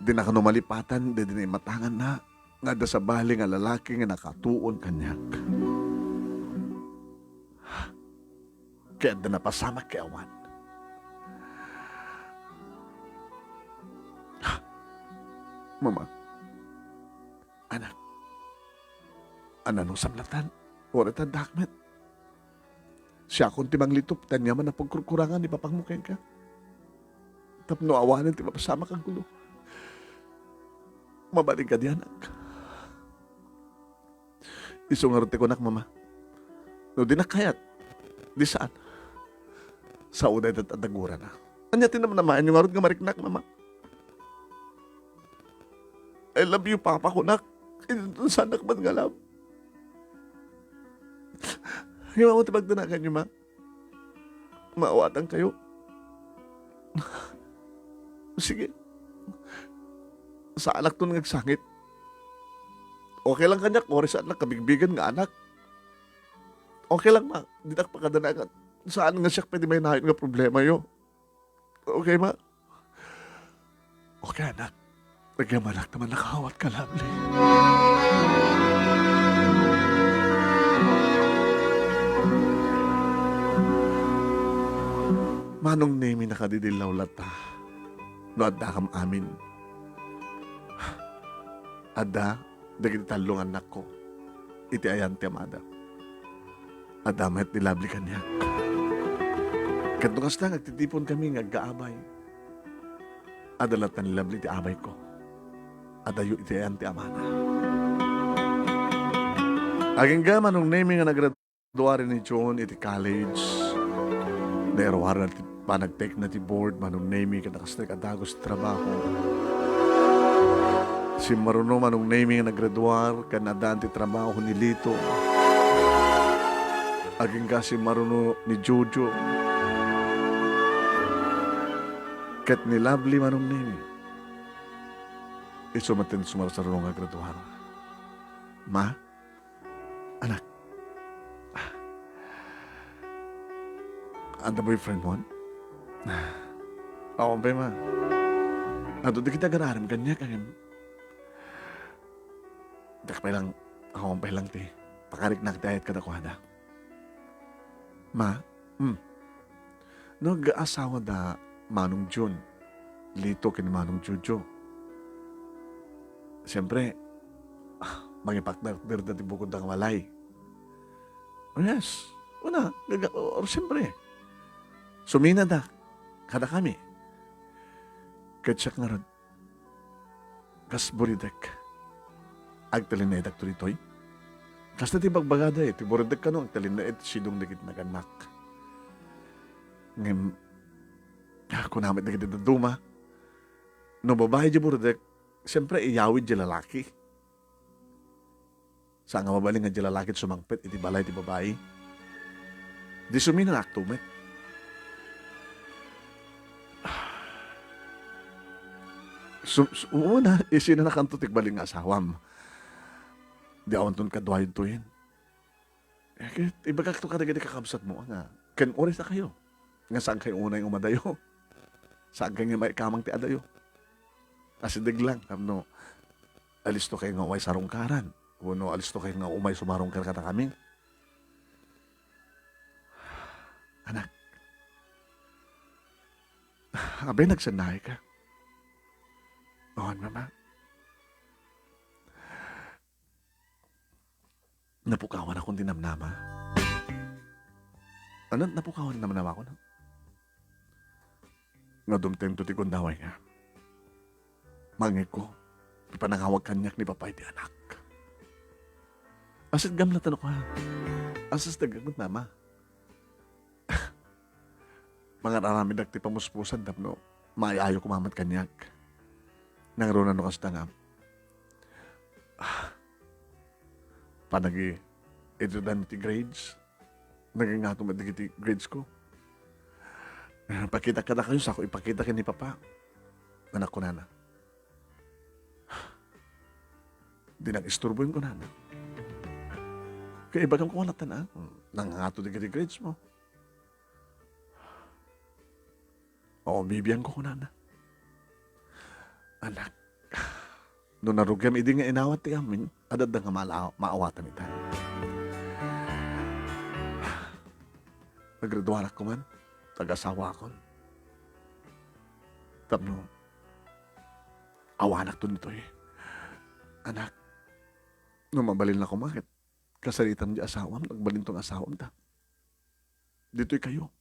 Di na kanumalipatan, di na matangan na, nga da sa bali nga lalaki nga nakatuon kanyak. Kaya da napasamak kay awan. Mama, anak, anong samlatan? Wala ta dakmet. Siya kung timang litop, tanya man na pagkurkurangan ni papang mukin ka. Tapno awanan ti mapasama kang gulo. Mabaling ka di anak. Isungarute ko nak, mama. No, di nakayat. Di saan? Sa unay at adagura na. Anya tinamanamaan yung arod nga mariknak, mama. I love you, papa ko, nak. Sanak man nga love. Yung mga tipagdanakan nyo, ma. Maawatan kayo. Sige. Sa anak to nagsangit. Okay lang kanyak, oras anak, kabigbigan nga anak. Okay lang, ma. Di nak pakadanakan. Saan nga siya pwede may nahin nga problema yo. Okay, ma? Okay, anak. Nagyamanak naman nakahawat ka, lovely. Manong nemi nakadidilaw lata. No adda kam amin. Adda, dagiti talong anak ko. Iti ayan ti amada. Adda met nilabli kanyak. Kadungas lang, agtitipon kami ngaggaabay. Adalat na nilabli ti abay ko. Adayo iti ayan ti amana. Aging gama nung nemi nga nagraduari ni John iti college. Nairwara na ti panag-take na ti board manong nemi ka nakasnak adagos trabaho. Si Maruno manong nemi nga nagraduar ka nadaan ti trabaho ni Lito. Aging ka si Maruno ni Jojo. Kat ni Lovely manong nemi. Isumatin sumarasarong nga graduar. Ma? Anak? Ang boyfriend mo? Ako ba, ma? Ato, di kita ganaram kanya kayang... Dakpay lang, ako pa lang, ti. Pakarik na kita ayat kadakwada. Ma? Nag-aasawa da Manong Jun. Lito kin Manong Jojo. Siyempre, mangipak-dar dati bukod ng walay. Oh, yes. Una, or siyempre. Sumina da. Kada kami. Katsak nga ron. Kas buridek. Agtalin na itak turitoy. Kas na ti bagbagada ti buridek ka no. Agtalin na sidong dikit naganak. Ngem, ako namin dikit na duma. No babae di buridek, siyempre iyawid di lalaki. Sa nga mabaling nga di lalaki sumangpit, iti balay di babae. Di sumina na aktumet. Una, isina na kanto tikbaling nga asawam. Di awan ton kadwayod to yun. Iba ka ito kadagadi kakabsat mo nga. Kan oras na kayo. Nga saan kayo una yung umadayo. Saan kayo may kamang ti adayo. Kasi diglang. No, alis to kayo nga umay sarungkaran. Uno, alis to kayo nga umay sumarungkar ka na kami. Anak. Abay nagsanay ka. Oo, mama. Napukawan akong dinamnama. Ano? Napukawan dinamnama ako, no? Nga dumtem to ti kundaway nga. Mangit ko, ipanangawag kanyak ni papay ti anak. Asit gamlatan ako, ha? Asas tagagot, mama. Mga naramid ti pamuspusan, no? Maayayo kumamat kanyak. Nangaroon na nukas tangam. Panagi, ito dan ti grades. Naging nga tumadig ti grades ko. Pakita ka na kayo sa ako, ipakita ka ni Papa. Anak ko nana. Di nang isturbuin ko nana. Kaya iba kang kumalatan na. Nangangato di ti grades mo. Oo, bibiyang ko nana. Anak, no narugyam idi nga inawat ti amin, adad nga maawatan ita. Nagraduarak ko man, tag-asawa ko. Tapno, awanak to nito eh. Anak, no mabalil na kumakit, kasalitan di asawam, nagbalin tong asawam ta. Dito'y kayo.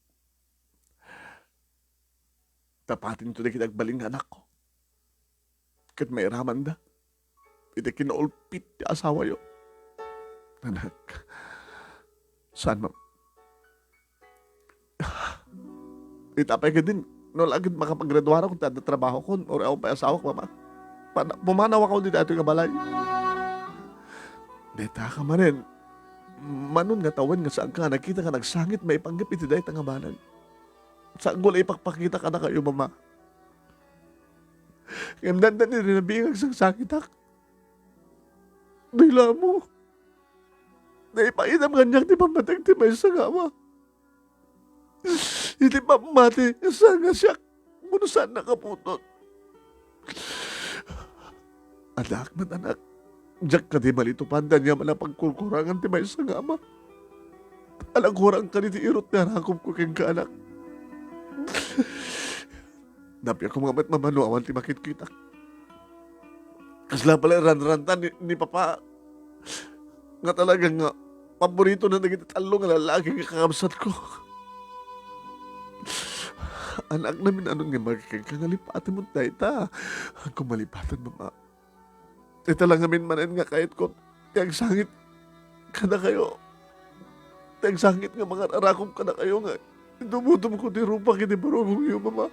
Tapatin ito di kitagbaling anak ko. Kat may raman da. Iti kinaulpit ti asawa yo. Anak, saan ma... Itapay ka din. No, lagid makapaggraduara kung tada trabaho ko. Or ako pa asawa ko, mama. Pumanaw ako dito ato yung balay. Deta ka man rin. Manon nga tawan nga saan ka. Nakita ka nagsangit, may ipanggap iti dahi tangabanan. Saan gula ipagpakita ka na kayo, mama. Ngayon dandan ni rin nabingag sang sakitak. Dila mo. Naipainam kanyak di pamatag ti may sagawa. Hindi pa mati. Saan nga siya? Muna saan nakaputot? Anak, anak. Diyak ka di malito pandan niya malapagkurkurangan ti may sagawa. Alang kurang ka ni ti irot na rakop ko keng ka anak. Napi ako mga mamanuawan ti makit-kita. Kasla pala ran-rantan ni Papa. Nga talagang nga, paborito na naging talo nga lalaki nga kakabsat ko. Anak namin anong nga magkakangalipatin mo tayo ta. Kung malipatan mama. Ito lang namin manan nga kahit ko tiyang sangit kada kayo. Tiyang sangit nga mga arakom kada kayo nga. Dumudum ko di rupa kini barong yung mama.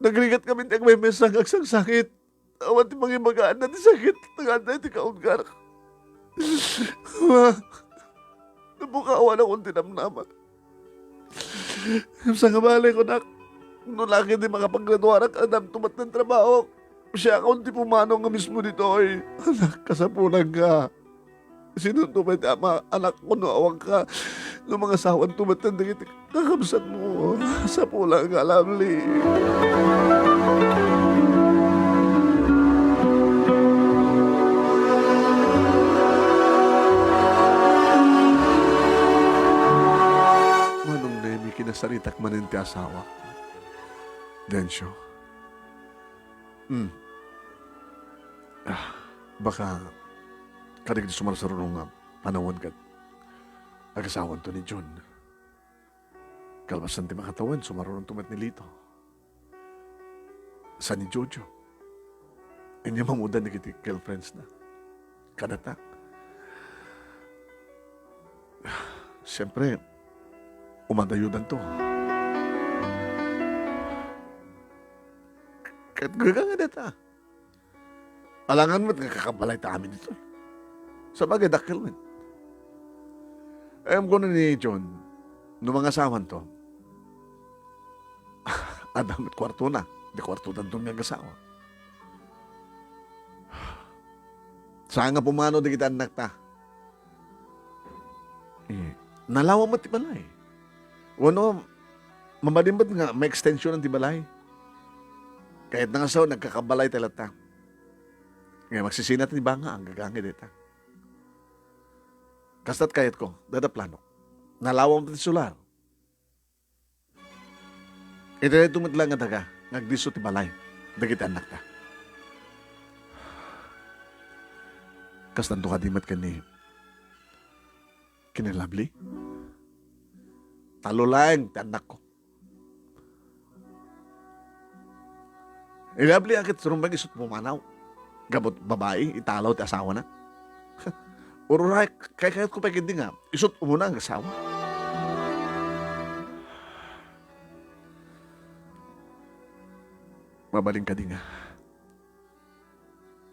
Nagrigat kami tiyang may mesang agsang sakit. Awan ti mga magaan na ti sakit. Naganda ti kaungar. Nabukawan akong tinamnaman. Sa kabalay ko, nak, nung laki di makapaggraduarak, adam tumat ng trabaho. Siya akong di pumano nga mismo dito ay, anak, kasapunan ka. Sinutumay ama, anak ko, no, awang ka. Ng mga sawan tumat ng dagit, kakamsat mo. Sa pulang ka, lovely. Kinasaritak manin ti asawa. Densyo. Baka kadig di sumarasarunong nga panawon ka agasawan to ni John. Kalbasan ti makatawan, sumarunong tumat ni Lito. Sa ni Jojo. Inya mamudan ni kiti girlfriends na. Kadata. Siyempre, umadayudan to. Kahit gaga nga data. Alangan mo't kakakabalay ta amin dito. Sa bagay, dakil man. Ayam ko na ni John, no mga asawan to, adam at kwarto na. Di kwarto na doon nga asawa. Saan nga pumano di kita anak ta? Nalawa mo ti balay. Wano, mamadimbad nga, may extension ng tibalay. Kahit na nga sa nagkakabalay talata. Ngayon, magsisinat ni Banga, ang gagangin dito. Kastat kayat ko, dada plano. Nalawang ti sular. Ito na tumatlang nga daga, nagdiso ti balay. Dagit anak ta. Kastan to kadimat ka ni kinilabli. Talo lang, anak ko. Ilabli akit surumbang isot pumanaw. Gabot babae, italaw ti asawa na. Ururay, kaya ko pa hindi nga, isot umuna ang asawa. Mabaling ka di nga.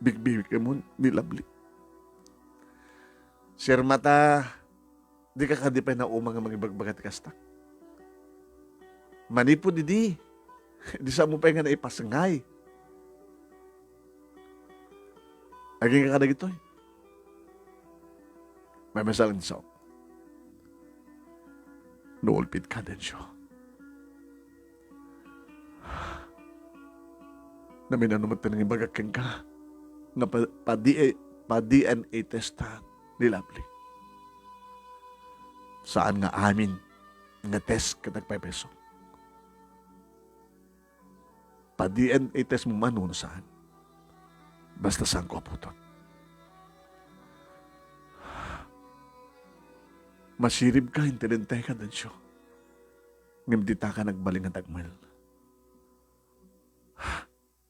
Big-big ka mo, nilabli. Sir Mata, di ka kadipay na umang ang mga bagbagat kastak. Manipo di. Di sa mo pa nga na ipasangay. Aging ka kada gito eh. May masalang sa nuulpit ka din siya. Namin ano man tanong ibagakin ka na pa-DNA testa ni Lovely. Saan nga amin nga test ka nagpapeso. Pa-DNA test mo man no saan. Basta saan ko aputon. Masirib ka, intilintay ka din siya. Ngimdita ka nagbaling ang tagmal.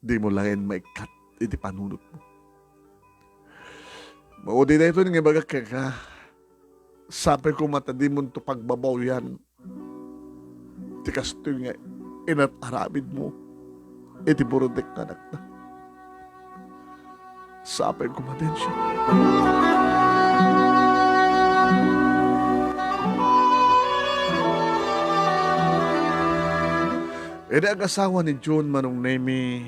Di mo lang maikat, iti panunot mo. Maudi na ito nga bagak ka. Sabi ko matadi mo ito pagbabaw yan. Tikas ito nga inatarabid mo. Iti burodek na anak na. Sabi ko matin siya. Ede ang asawa ni June manong nemi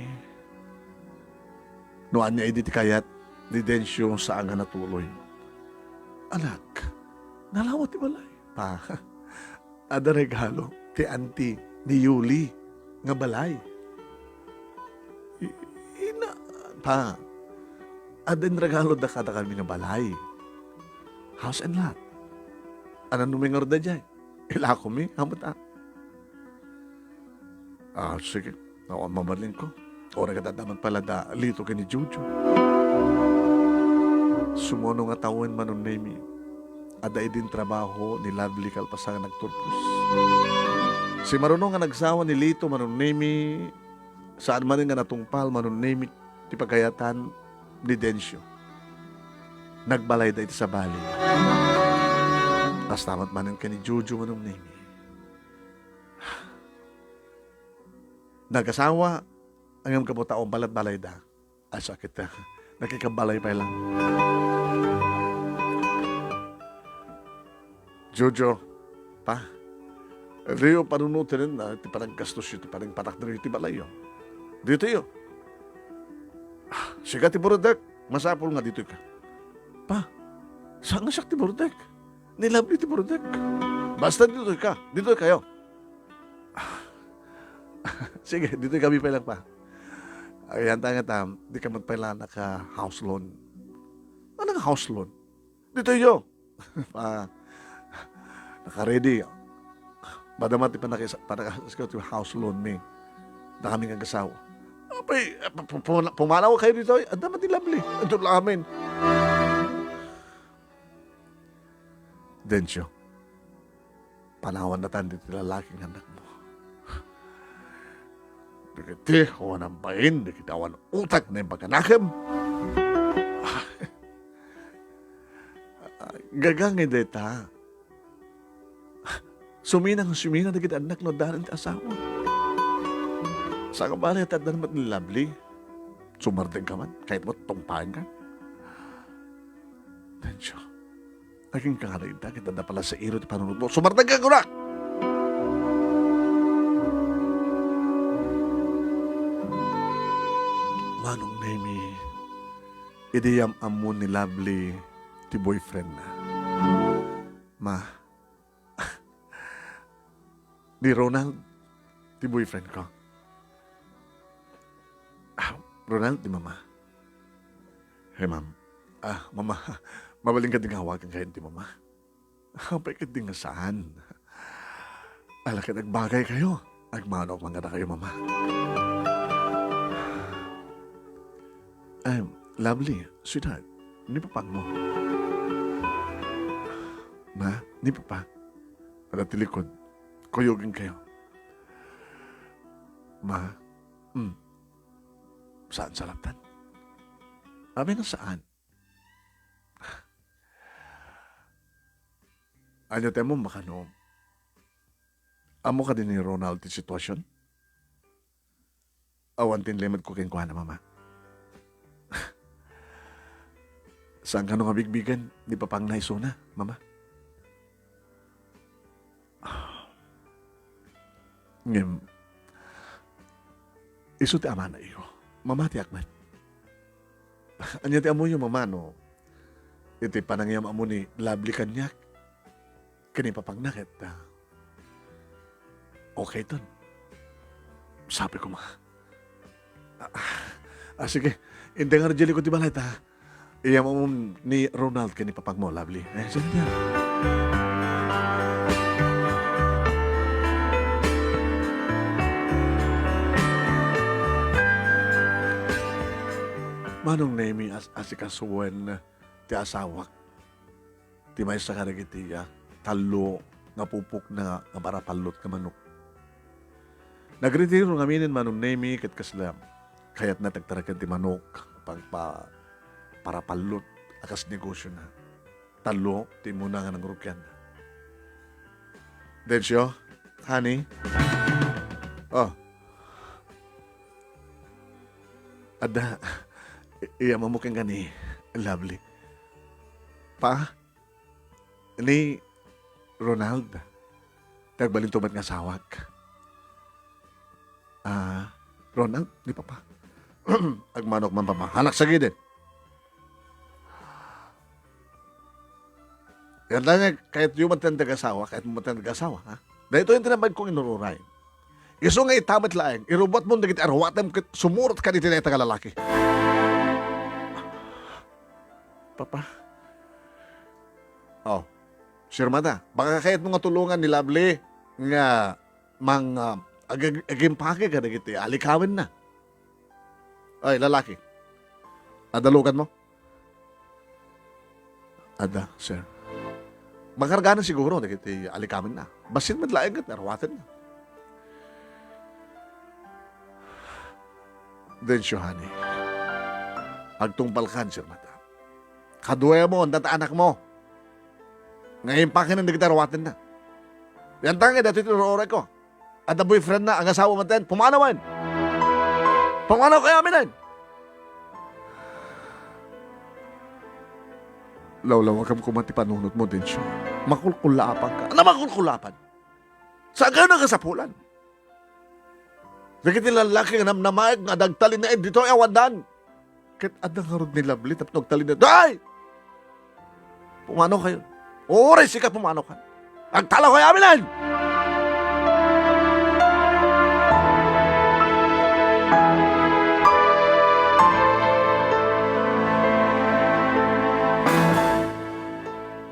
noan niya edit kayat ni Densyo sa nga natuloy. Anak, nalawat ti balay. Pa, ada regalo ti auntie ni Yuli nga balay. Ina, pa, adan regalo da kada kami nga balay. House and lot. Anan numingar da dyan. Ila ko mi, hamot Sige. Ako ang mamaling ko. O nagkatadaman pala da lito kay ni Jojo. Sumuno nga tawin man nun name. Ada din trabaho ni Lovely kalpasangan nagturpos. Si marunong nga nagsawa ni Lito manon name saan man nga natungpal manon name ti pagayatan ni Dencio. Nagbalay da iti sa bali. As tamat manin ka ni Jojo manon name. Nagasawa ang iyong kabutaong balat-balay da. Ay sakit na. Nakikabalay pa lang. Jojo, pa, Rio panunutin na, ti parang gastos yun, ti parang patak na rin ti balayo. Dito yun. Siga ti Borodek, masapol nga dito ka. Pa, saan nga siya ti Borodek? Nilabli ti Borodek. Basta dito ka, dito kayo. Sige, dito kami pa lang pa. Ayan tayo nga di ka magpaila naka-house loan. Ano nga house loan? Dito yun. Pa, naka-ready. Madamati pa nakasakot yung house loan ni na kaming agasawa. Apay, pumalaw kayo dito. Ang damat ni Lovely. Ito lang amin. Dencio, panawan na tan dito lalaking anak mo. Dikiti, awan ang bain, dikiti awan utak na yung pagkanakam. Gagangin dita. Sumina dikit anak no darin ti asawa. Sa kabali at adan mat ni Lovely. Sumardeng ka man, kahit mo tungpahan ka. Dencio, naging kakarita, kita na pala sa iro ti panunod mo. Sumardeng ka ko na! Manong Nemi, idiyam amon ni Lovely ti boyfriend na. Ma, ni Ronald, ti boyfriend ko. Ronald, di mama. Hey, ma'am. Mama, mabaling ka din hawakan kayo ti mama. Bakit din nga saan? Ala ka nagbagay kayo. Nagmanok mga na kayo, mama. Lovely, sweetheart, ni papang mo. Ma, ni papa. Pagatilikod, kuyogin kayo. Ma, saan salatan? Amin na saan? Ano tayo mo makano? Amo ka din ni Ronald ti sitwasyon? Awantin lemad ko kayong kuha na mama. Saan ka nung abigbigan? Di pa pang naisuna, mama? Ngem, iso ti ama na iyo. Mama ti akman. Anya ti amo yung mama, no? Iti panangyam amo ni Lovely kanyak. Kani pa pang nakit. Okay ton. Sabi ko ma. Sige. Hindi nga rajali ko ti balay ta. Iyam mo ni Ronald kani papag mo, Lovely. Sige niya. Manong Nemi asikasuwen ti asawak. Ti may sa karagitiya, talo nga pupuk na nga para palot ka manok. Nagretiro ngaminin Manong Nemi kat kaslam. Kaya't natagtarakan ti manok para palot akas negosyo na. Talo, ti muna nga ng rukyan. Dencio, honey? Oh. Ada, iya mamukang gani, Lovely. Pa, ni Ronald, nagbalintumat nga sawak. Ronald, di pa pa. Agmanok man pa ma. Hanak sa gidin. Yan lang kahit yung matanda asawa, kahit matanda asawa, ha? Dahil ito yung tinabag kong inururay. Iso nga itamat laeng, irubot mo nagit arwatem, sumurot ka ni tineta ka lalaki. Papa. Oh, Sir Mata, baka kahit mga tulungan ni Lovely nga Aging pake ka na kiti, alikawin na. Ay, lalaki. Adalukan mo? Ada, sir. Makarga na siguro na kiti, alikawin na. Basin madlaing ka, narwatan na. Densyo, honey. Agtungpal ka, sir, mata. Kaduya mo, ang anak mo. Ngayon pa ka nang nagtarwatin na. Yan tangin, dati tinurore ko. At ang boyfriend na, ang asawa mo din, pumanawan. Pumanaw kaya aminan. Lawlaw, wag kang kumati panunod mo din siya. Makulkulapan ka. Ano makulkulapan? Saan ka nagasapulan? Bakit nilalaki nga namnamayag nga dagtalin na dito ay awandan? Kahit adang harod ni Lovely tapos nagtalin na, Day! Pumanaw kayo. Oray, sika pumanaw ka. Ang talaw kayo aminan!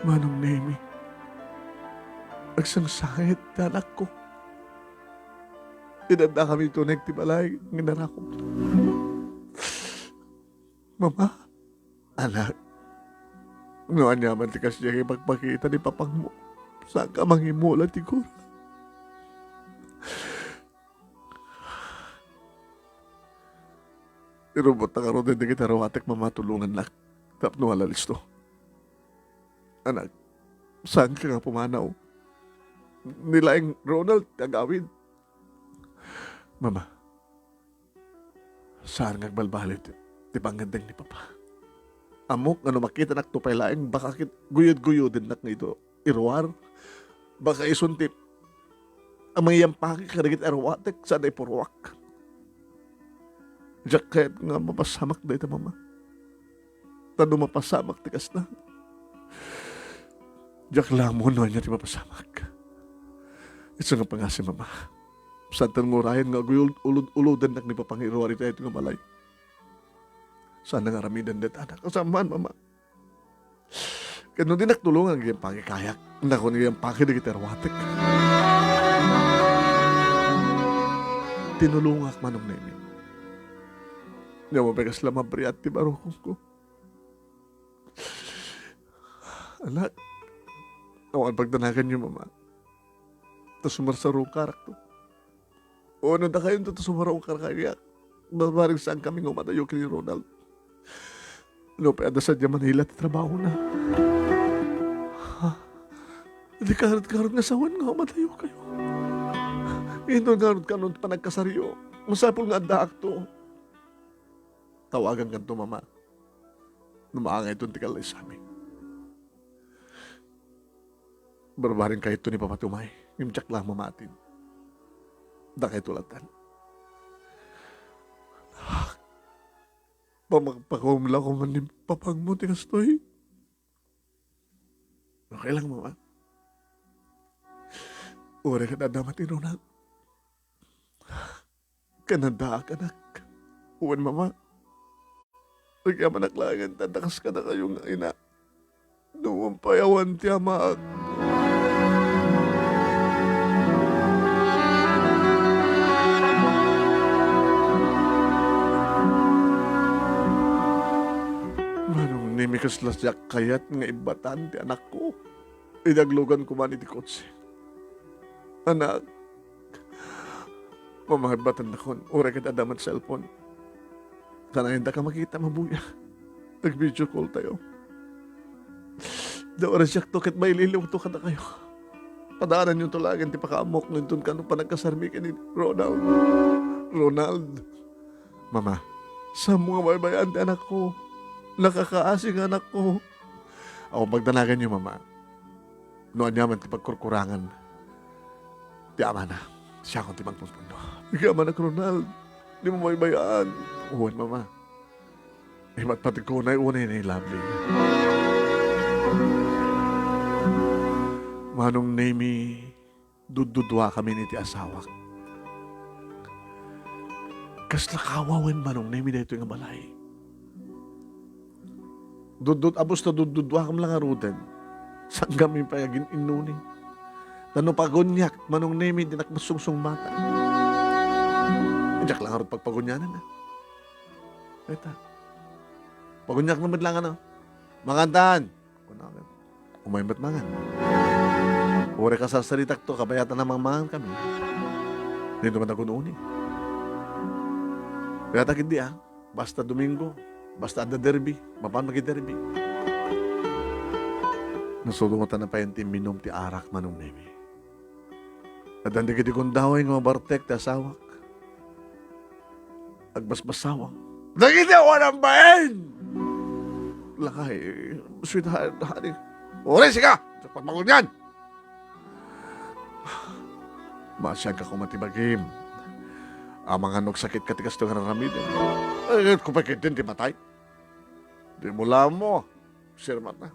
Manong Nemi, agsangsangit na anak ko. Inanda kami ito nagtibalay ng inarako. Mama, anak, noon niya man tikas niya ipagpakita ni papang mo. Saan ka manghimulat, Igor? Irubot na karoon din kita rawatek mamatulungan lang. Tapno alalis to. Anak, saan ka nga pumanaw? Nilaing Ronald, agawin. Mama, saan nga balbalit? Di ba ang gandang ni Papa? Amok, ano makita naktupay laing, baka guyod-guyodin nak nito. Irwar, baka isuntip. Ang mga yampaki karigit arwatek, saan ay purwak. Diyak kahit nga mapasamak na ito, Mama. Tano mapasamak, tikas na. Diyak lang mo noon niya di mapasamak. Ito nga pa nga si Mama. Santan ngurayan nga ulud-uludan nak ni Papangiro ito nga malay. Sana nga ramidan dit anak. Kasamaan, Mama. Kano din naktulungan ang iyang pangikayak. Nako niya yung pakidagiterwatik. Tinulungak manong nemi. Niya mabegas lamang priat ti barukong ko. Anak, awan pagdanagan niyo, Mama. Ito sumarsarong karak to. O ano na kayo ito sumarong karak kaya. Maring saan kami ngumatayo kini Ronald. Ano pa ada sa Manila at trabaho na. Ha? Hindi karot-karot nga sawan nga umatayo kayo. Ito karot-karot pa nagkasaryo. Masapol nga daak to. Tawagan ka to, Mama. Numaangay itong tikalay sa amin. Barbarin kayo ito ni Papa Tumay. Ngimtsak lang mamatin. Da kayo tulatan. Pamagpakumla ko man ni Papang mo, tikas to eh. Okay lang, Mama. Ure ka na damat inunan. Kananda ka, anak. Uwan, Mama. Kaya manaklangan, tatakas ka na kayong ina. Noong payawan ti ama. Manong nimikas lasyak kayat nga ibatan ti anak ko. Idaglugan ko man iti kotse. Anak, mamahibatan na kon. Ure ka adamat cellphone. Sana hindi ka makita mabuya. Nag-video call tayo. Da oras yak to, kat may liliw to ka na kayo. Padaanan yung tulagan, ti pakaamok nun dun ka nung panagkasarmi ka ni Ronald. Ronald. Mama, sa mga baybayan ti anak ko. Nakakaasing anak ko. Ako pagdanagan niyo, Mama. Noon niya man ti pagkurkurangan. Ti ama na. Siya akong ti magpunpundo. Ikaw anak Ronald. Di mo baybayaan. Uwan, Mama. Imat pati ko na iunay na Lovely. Manong Nemi, dududwa kami ni ti asawak. Kas nakawawan manong Nemi na ito yung balay. Abos na dududwa kam lang arudan. Saan kami payagin inuning. Tano pagonyak, manong Nemi, dinakmasungsong mata. Diyak lang harap pagpagunyanan na. Eta. Pagunyak naman lang ano. Mangantan. Kunakan. Umaymat mangan. Uri ka sa saritak to, kabayatan namang mangan kami. Hindi naman ako noon eh. Kaya takindi basta Domingo, basta ada derby, mapan magi-derby. Nasulungutan na pa yung minom ti arak manong nemi. At hindi kiti kong daway nga bartek ti asawak. Agbasbasawak. Nakita ko ng bayan! Lakay, sweetheart, honey. Ore, siga! Sa pagpagod yan! Masyag ka kumatibagim. Ang mga nagsakit ka tikas ito nga naramid. Kung pakitin, di matay. Di mula mo. Sirmat na.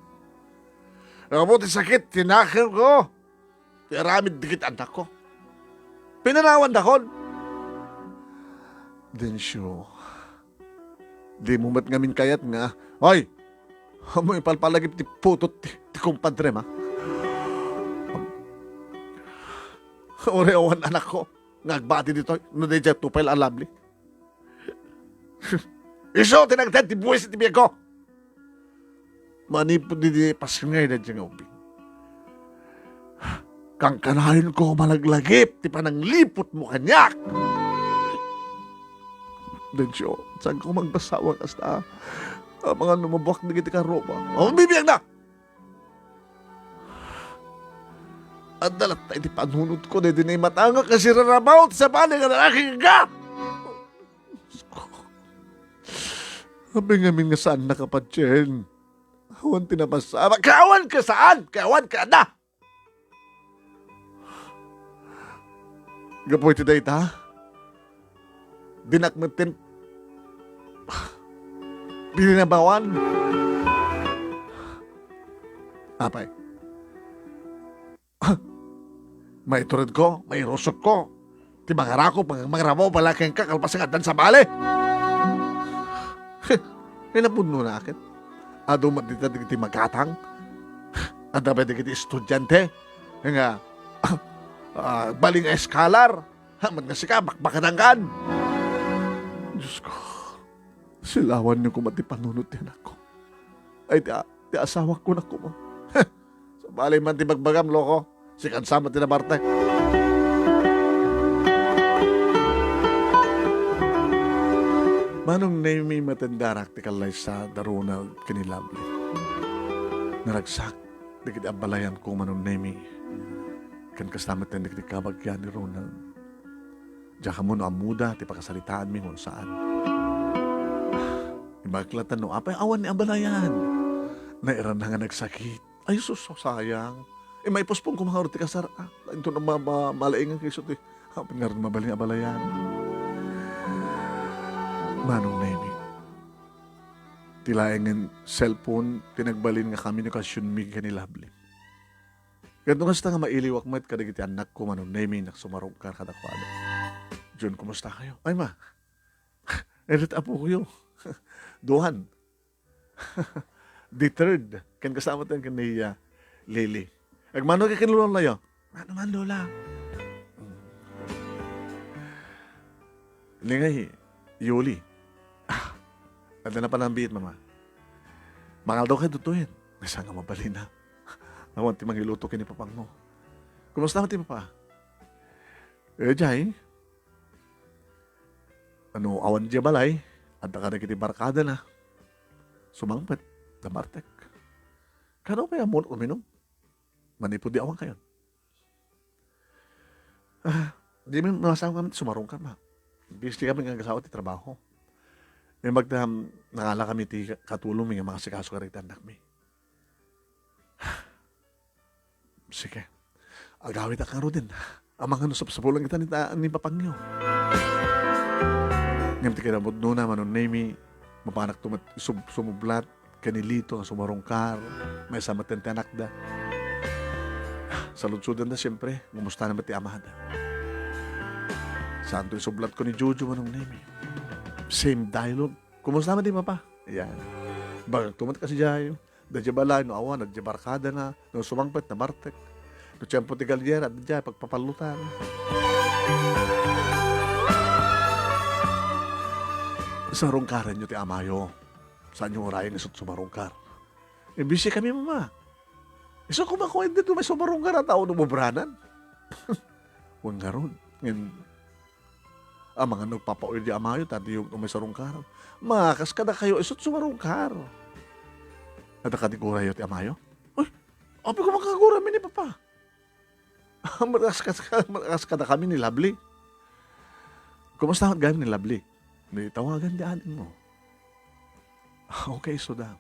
Nakabuti sakit, tinakil ko. Tiramid dikit anak ko. Pinanawan dakon. Densyo. Di mo mat ngamin kayat nga. Hoy! Mo ipalpalagip ti putot ti kumpadre ma. Orewan anak ko. Nagbati dito. No de jet tupel alabli. Iso tinagtad ti buwis ti biya ko. Manipod di pasngay na dyan ubing. Kang kanahin ko malaglagip ti pananglipot mo kanyak. Densyo, saan ko magbasawang hasta mga lumabak na kita ka ropa. O, bibiyag na! At dalat tayo di panunod ko na din ay matanga kasi rarabaw sa bali nga nalaking ka! Sabi nga min nga saan nakapatsyen. Awan tinapasama. Kawan ka saan? Kawan ka na! Gapoy ti dayta? Dinakmatin Bininabawan. Apay. May turad ko, may rusok ko. Ti mangarako, pag mangarabaw, palakang kakalpas nga dan sa bale. Pinapuno na akit. Ado matita di magatang. Ada ba di kiti estudyante. Nga, baling eskalar. Haman nga sika, bakbakadangkan. Diyos ko. Silawan niyo ko mati panunod din ako. Ay, ti asawa ko na ko mo. Sa balay man ti bagbagam, loko. Si kansama ti nabarte. Manong na may matandarak ti kalay sa daruna kinilabli. Naragsak, di kiti abalayan ko manong na may kan kasama ti kiti kabagyan ni Ronald. Diyan ka mo no amuda, ti pakasalitaan mi kung saan. Ibaklatan no, apay awan ni abalayan. Nairan na nga nagsakit. Ay, suso, sayang. May pospong kumaharo ti kasara. Ito na malaingan kayo ti. Kapag nga rin mabaling abalayan. Manong Nemi. Tilayangan cellphone, tinagbalin nga kami ni kasyon mi kanilabli. Ganto kasta nga mailiwak mo at kadagiti anak ko, Manong Nemi, naksumarong ka kadakwado. John, kumusta kayo? Ay, ma. Edit apo ko yun. Duhan. The third. Kan kasama tayo kaniya, Lily. Agmano ka kinulong layo? Ano man, Lola? Lingay, Yuli. Ada na pa ng bihit, mama. Mangal daw kayo tutuin. Nasa nga mabali na. Awan, ti mangiluto kini papang mo. Kumusta naman ti papa? Jay. Ano, awan diya balay. At ka na kiti barkada na. Sumangpet. Damartek. Kano kaya mo uminom? Manipod di awan kayo. Di mo masasawa kami sumarong ka, ma. Busy kami ng kasawa ti trabaho. May nakala kami ti katulong mga mga sikaso ka rin anak mi. Sige. Agawit akang din. Ang mga nusap sa pulang kita ni papangyo. Ngayon ti kinabot na manon nemi, mapanak tumat sumublat, kanilito, sumarongkar, may samaten ti anak da. Sa lutsudan na siyempre, gumusta naman ti amahada. Saan to isublat ko ni Jojo manong nemi. Same dialogue. Kumusta naman di papa? Ayan. Bagag tumat kasi jayo. Dadya balay, no awan, dadya barkada na, no sumangpet na bartek. No tiyempo ti galyera, dadya pagpapalutan. Sa rungkaran nyo ti amayo. Saan yung orayan isot sumarungkar? Busy kami, mama. Iso kumakuha dito may sumarungkar at tao numubranan. Huwag nga ron. Ngayon, mga nagpapauwi di amayo, tati yung may sarungkar. Makas ka na kayo, isot sumarungkar. At nakadikura yun ti amayo? Uy, api ko makakura mi ni papa. Malakas ka na kami ni Lovely. Kumusta ang gano'n ni Lovely? May tawagan di anin mo. Okay, so da.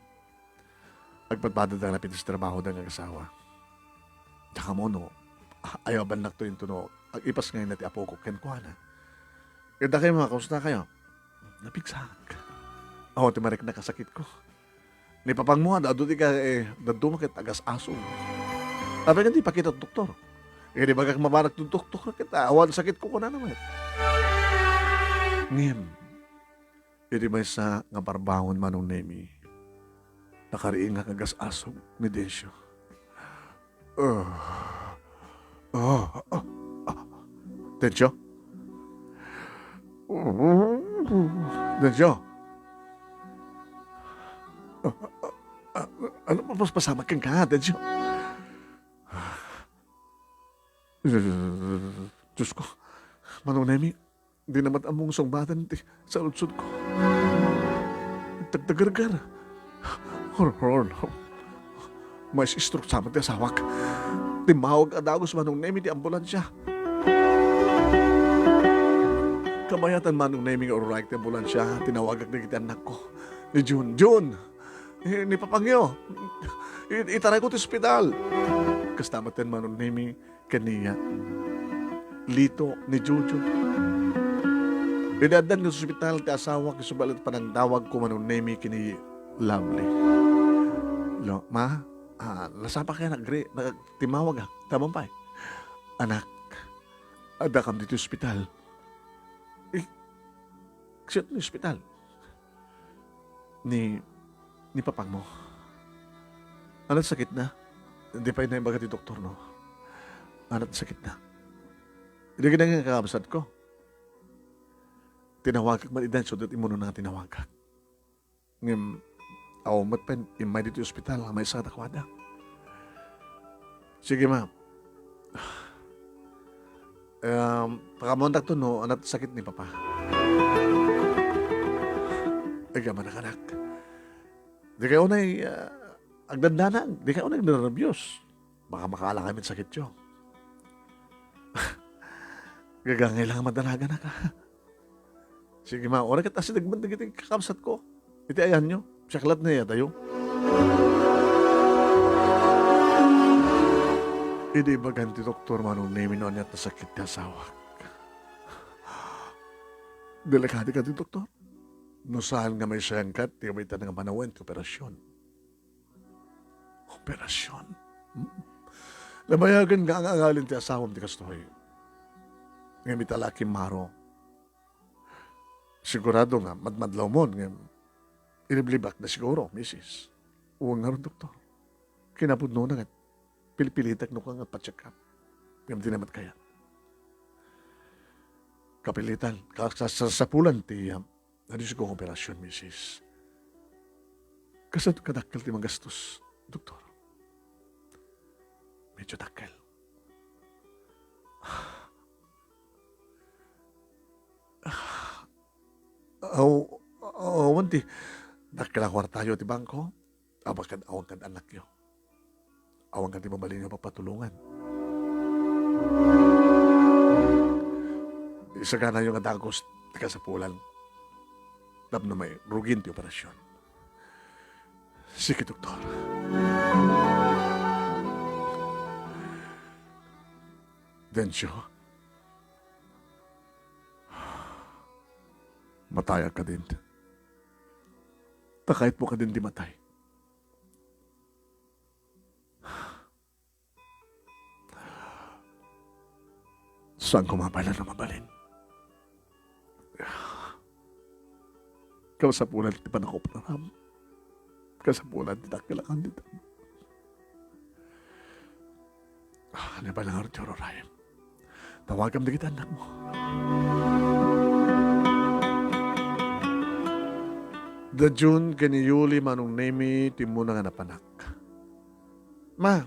Agpadpada na lapit sa trabaho ng asawa. Tsaka mo, no, ayaw banak to yung tuno. Ang ipas ngayon natin apo ko, kenkwana. Kaya kayo mga kamusta kayo? Napigsak. Ako, timarek na kasakit ko. Ni papang mo, dado di ka, dado makit agas aso. Sabi nga di, pakita doktor. Eh, di ba kang mabarak ng doktor kita? Awan sakit ko na naman. Ngem. Iti may sa nga parbangon manong nemi. Nakariing nga kagas asog ni Densyo. Densyo? Densyo? Ano pa mas pasama kang ka, Densyo? Diyos ko, manong nemi, di naman among songbatan sa utsod ko. Tagtagargar. Horror. May stroke sa amin ti asawak. Timawag adagos manong nemi di ambulansya. Kamayatan manong nemi nga oray ti ambulansya. Tinawagag na kita anak ko. Ni Jun. Jun! Ni Papangyo. Itaray ko ti ospital. Kastamatan manong nemi kaniya. Lito ni Jojo. Dinadan ng ospital ti asawa kisubalit pa ng dawag ko manong nemi kini Lovely. Lo, ma, nasapa kaya timawag ha, tamang pa eh. Anak, ada kam dito ospital. Siyot ni ospital. Ni papang mo. Anat sakit na. Hindi pa yun na yung baga ti doktor, no? Anat sakit na. Hindi ka na nga kakabasad ko. Tinawagak man idan so that imuno na tinawagak. Ngem, matpen, imay dito ospital, may sa takwada. Sige, ma'am. Pakamontak to, no, anak sakit ni papa. Ay, gaman anak. Di kayo na agdandanan. Di kayo na nagdarabyos. Baka makala kami sakit yun. Gagangay lang madalaga na ka. Sige ma, oras kita sinagman na kita kakamsat ko. Iti ayan nyo. Siyaklat na iya tayo. Hindi ba ganti doktor manong name noon niya sakit na sawak? Delikado ka di doktor. No saan nga may siyangkat, di may tanang manawan ti operasyon. Operasyon? Lamayagan nga ang angalin ti asawam ti kastoy. Nga may talaki maro. Sigurado nga, madmadlaw mo, nga, iliblibak na siguro, misis. Uwang nga rin, doktor. Kinapudno na nga, pilipilitak no ka nga pa-check up. Nga di naman kaya. Kapilitan, sa pulan ti, hadis ko operasyon, misis. Kasad kadakkel ti magastos, doktor. Medyo dakkel. Wanti, nakilawar tayo ti bangko, abakan awang kan anak yo. Awang kan ti mabalin yo papatulungan. Isa ka na yung adagos, tika sa pulan. Dap na may rugin ti operasyon. Sige, doktor. Densyo, mataya ka din. Takait mo ka din di matay. Saan ko mapala na mabalin? Kasapulan ti panakop na ram. Kasapulan ti takilakan dito. Ano ba lang Arturo Ryan? Tawagam na kita anak mo. Da June kani Yuli manong nemi timuna nga napanak. Ma,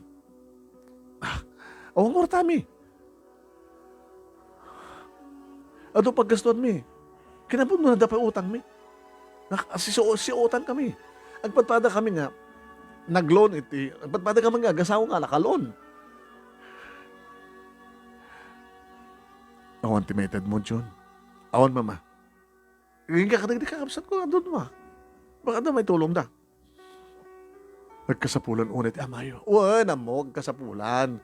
awang kortami. Ato paggastuan mi. Kinapon mo na dapat utang mi. Si utang kami. Agpadpada kami nga, nag-loan iti. Agpadpada kami nga, gasaw nga, naka-loan. Awan timated mo, John. Awan, mama. Hindi ka kadagdi kakapsat ko, andun ma. Baka na may tulong da. Nagkasapulan unit, amayo. Uwan, mo, kasapulan.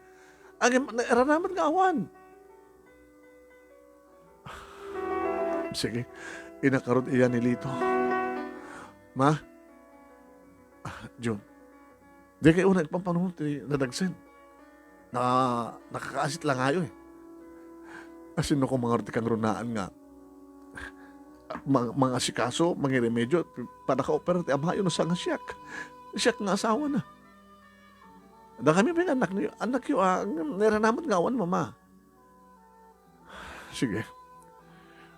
Ang naranaman nga awan. Sige, inakarot iyan ni Lito. Ma, John, di kayo una ipampanunod nadagsin. Nakakaasit lang ayo eh. Asin no kung mga artikang runaan nga, mga asikaso, mga remedyo, panaka-opera, amayo no sa nga siyak. Siyak nga asawa na. Da kami pa yung anak yung naranaman nga awan, mama. Sige.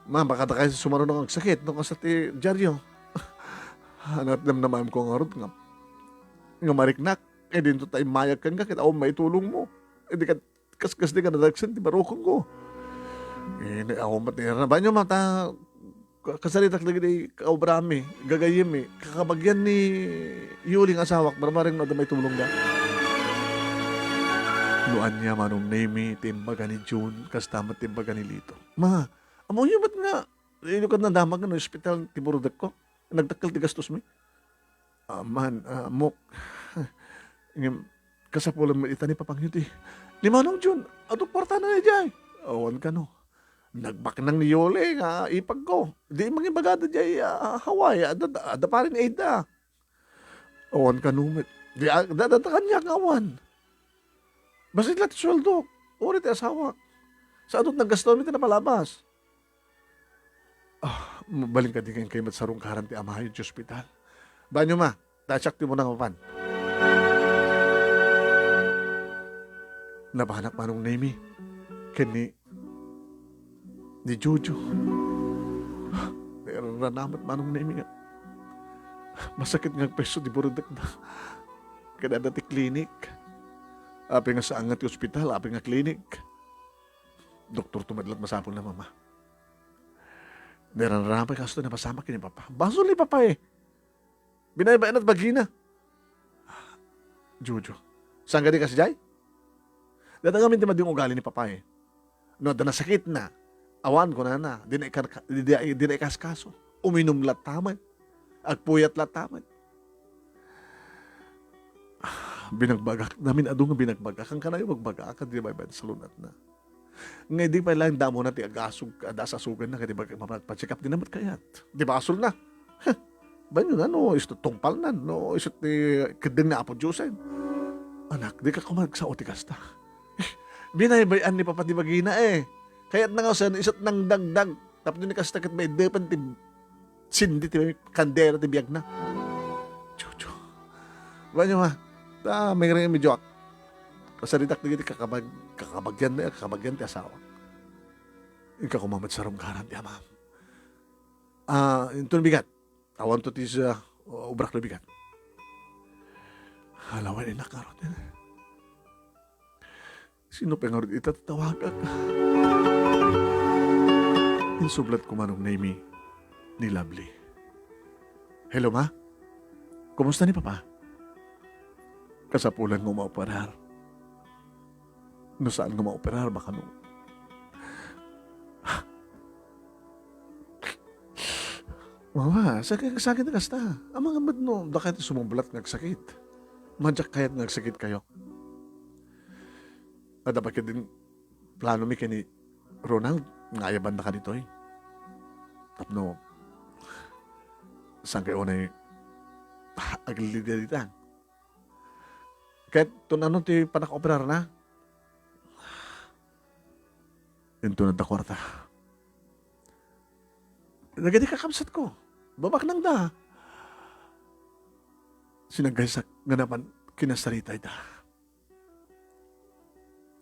Ma, baka na kayo sumaro ng sakit nung sa ti Jaryo. Hanap naman ko nga ron nga mariknak. Eh, dito tayo mayag ka kita o may tulong mo. Eh, di ka kaskas di ka nadagsan, di barukong ko. Eh, ako matira na ba nyo mata kasalitak lagi di kaubrami, gagayim eh. Kakabagyan ni Yuling asawak, maramaring na may tulong da. Luan niya manong name timbaga ni June, kastamat timbaga ni Lito. Ma, amo yung ba't nga, yun ka na damag ng hospital, tiburudak ko. Nagdakal ti gastos mi. Mok. Kasapulan mo itani papangyot eh. Limanong June, ato kwarta na niya awan ka no. Nagbak nang ni Yole nga ipag ko. Di mga bagada dyan Hawaii. Ada pa rin aid da. Awan ka no. Di dadatakan niya kawan. Basit lang sweldo. Ulit asawa. Sa adot naggaston mi na palabas. Mabaling ka din kayo matsarong karan ti amahay sa ospital. Banyo ma, tatsak ti mo nang mapan. Nabahanak manong name kani ni Jojo. Ranamat manong name nga. Masakit nga peso di burudak na. Kada dati klinik. Api nga sa angat ti ospital, api nga klinik. Doktor tumadlat masapol na mama. Naranramay kasto na pasama kini papa. Baso ni papa eh. Binaybaan at bagina. Jojo. Saan ka di kasi jay? Datagamin ti mading ugali ni papa eh. No, da nasakit na. Awan ko na. Di na ikaskaso. Uminom lataman. Agpuyat lataman. Binagbagak. Namin ado nga binagbagak. Ang kanayo magbagak. Di ba ba sa lunat na. Ngay di pa lang damo na ti agasog adasasugan na kaya pa-check up din naman kayat. Di ba asol na? Banyo na no, isto tungpal na no, isto ti kadeng na apo Diyosen. Anak, di ka kumag sa otikas ta. Binaybayan ni Papa di Bagina eh. Kaya't na nga sen isot nang dagdag. Tapos din kastakit may depan ti sindi ti kandera ti biyag na. Chuchu. Banyo ma, may rin medyo pasaritak na giti kakabagyan ti asawa. Ika kumamat sa rumkaran ti amam. Ito bigat. Awan to ti sa ubrak na bigat. Halawan ni nakarot. Sino pengarot itatawagag? Insublat ko manong name ni Lovely. Hello ma? Kumusta ni Papa? Kasapulan mo maoperar. No saan nga maoperar baka no? Mama, sakit na kasta. Ang mga madno, bakit sumumbulat nagsakit? Madyak kayat nagsakit kayo. At dapat ka din plano mi kini Ronald, ngayaban na ka dito eh. Tapno, saan kayo na aglilidya dito? Kahit tunano ti panak-operar na, ito na da kwarta. Nagadi kakamsat ko. Babak nang da. Sinagaysak nga naman kinasaritay da.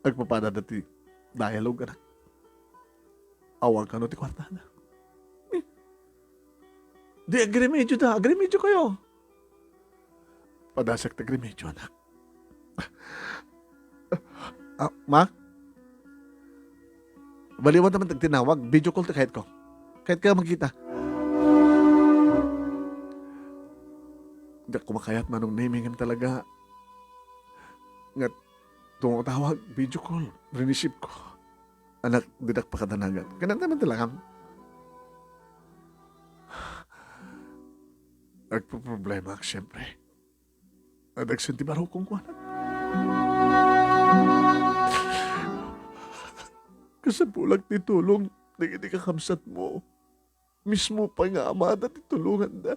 Agpapada dati dialogue anak. Awag ka no ti kwarta na. Di agremedyo da, agremedyo kayo. Padasak na agremedyo, anak. Ma? Baliwan naman tagtinawag, video call ta kahit ko. Kahit ka magkita. Hindi ako makayat manong naming talaga. Nga tumutawag, video call, rinisip ko. Anak, didak pa kadanagan. Ganun naman talaga. Nagpo-problema, siyempre. Nagsinti baro kong kuwanan. Kasabulag ni tulong, hindi ka kamsat mo. Mismo pa nga amada ti tulungan na.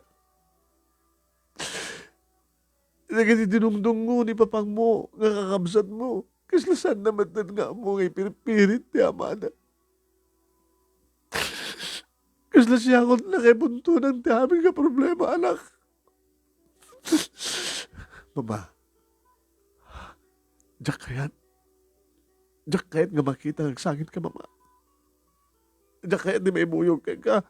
Nagati dinungdong mo ni papang mo, nga kakamsat mo. Kaslasan naman na nga mo ngay piripirit ti amada. Kasla siya akong nakibuntunan ti aming ka problema, anak. Mama, Jack kayat nga makita nagsangit ka, mama. Jack kayat di may buyog ka.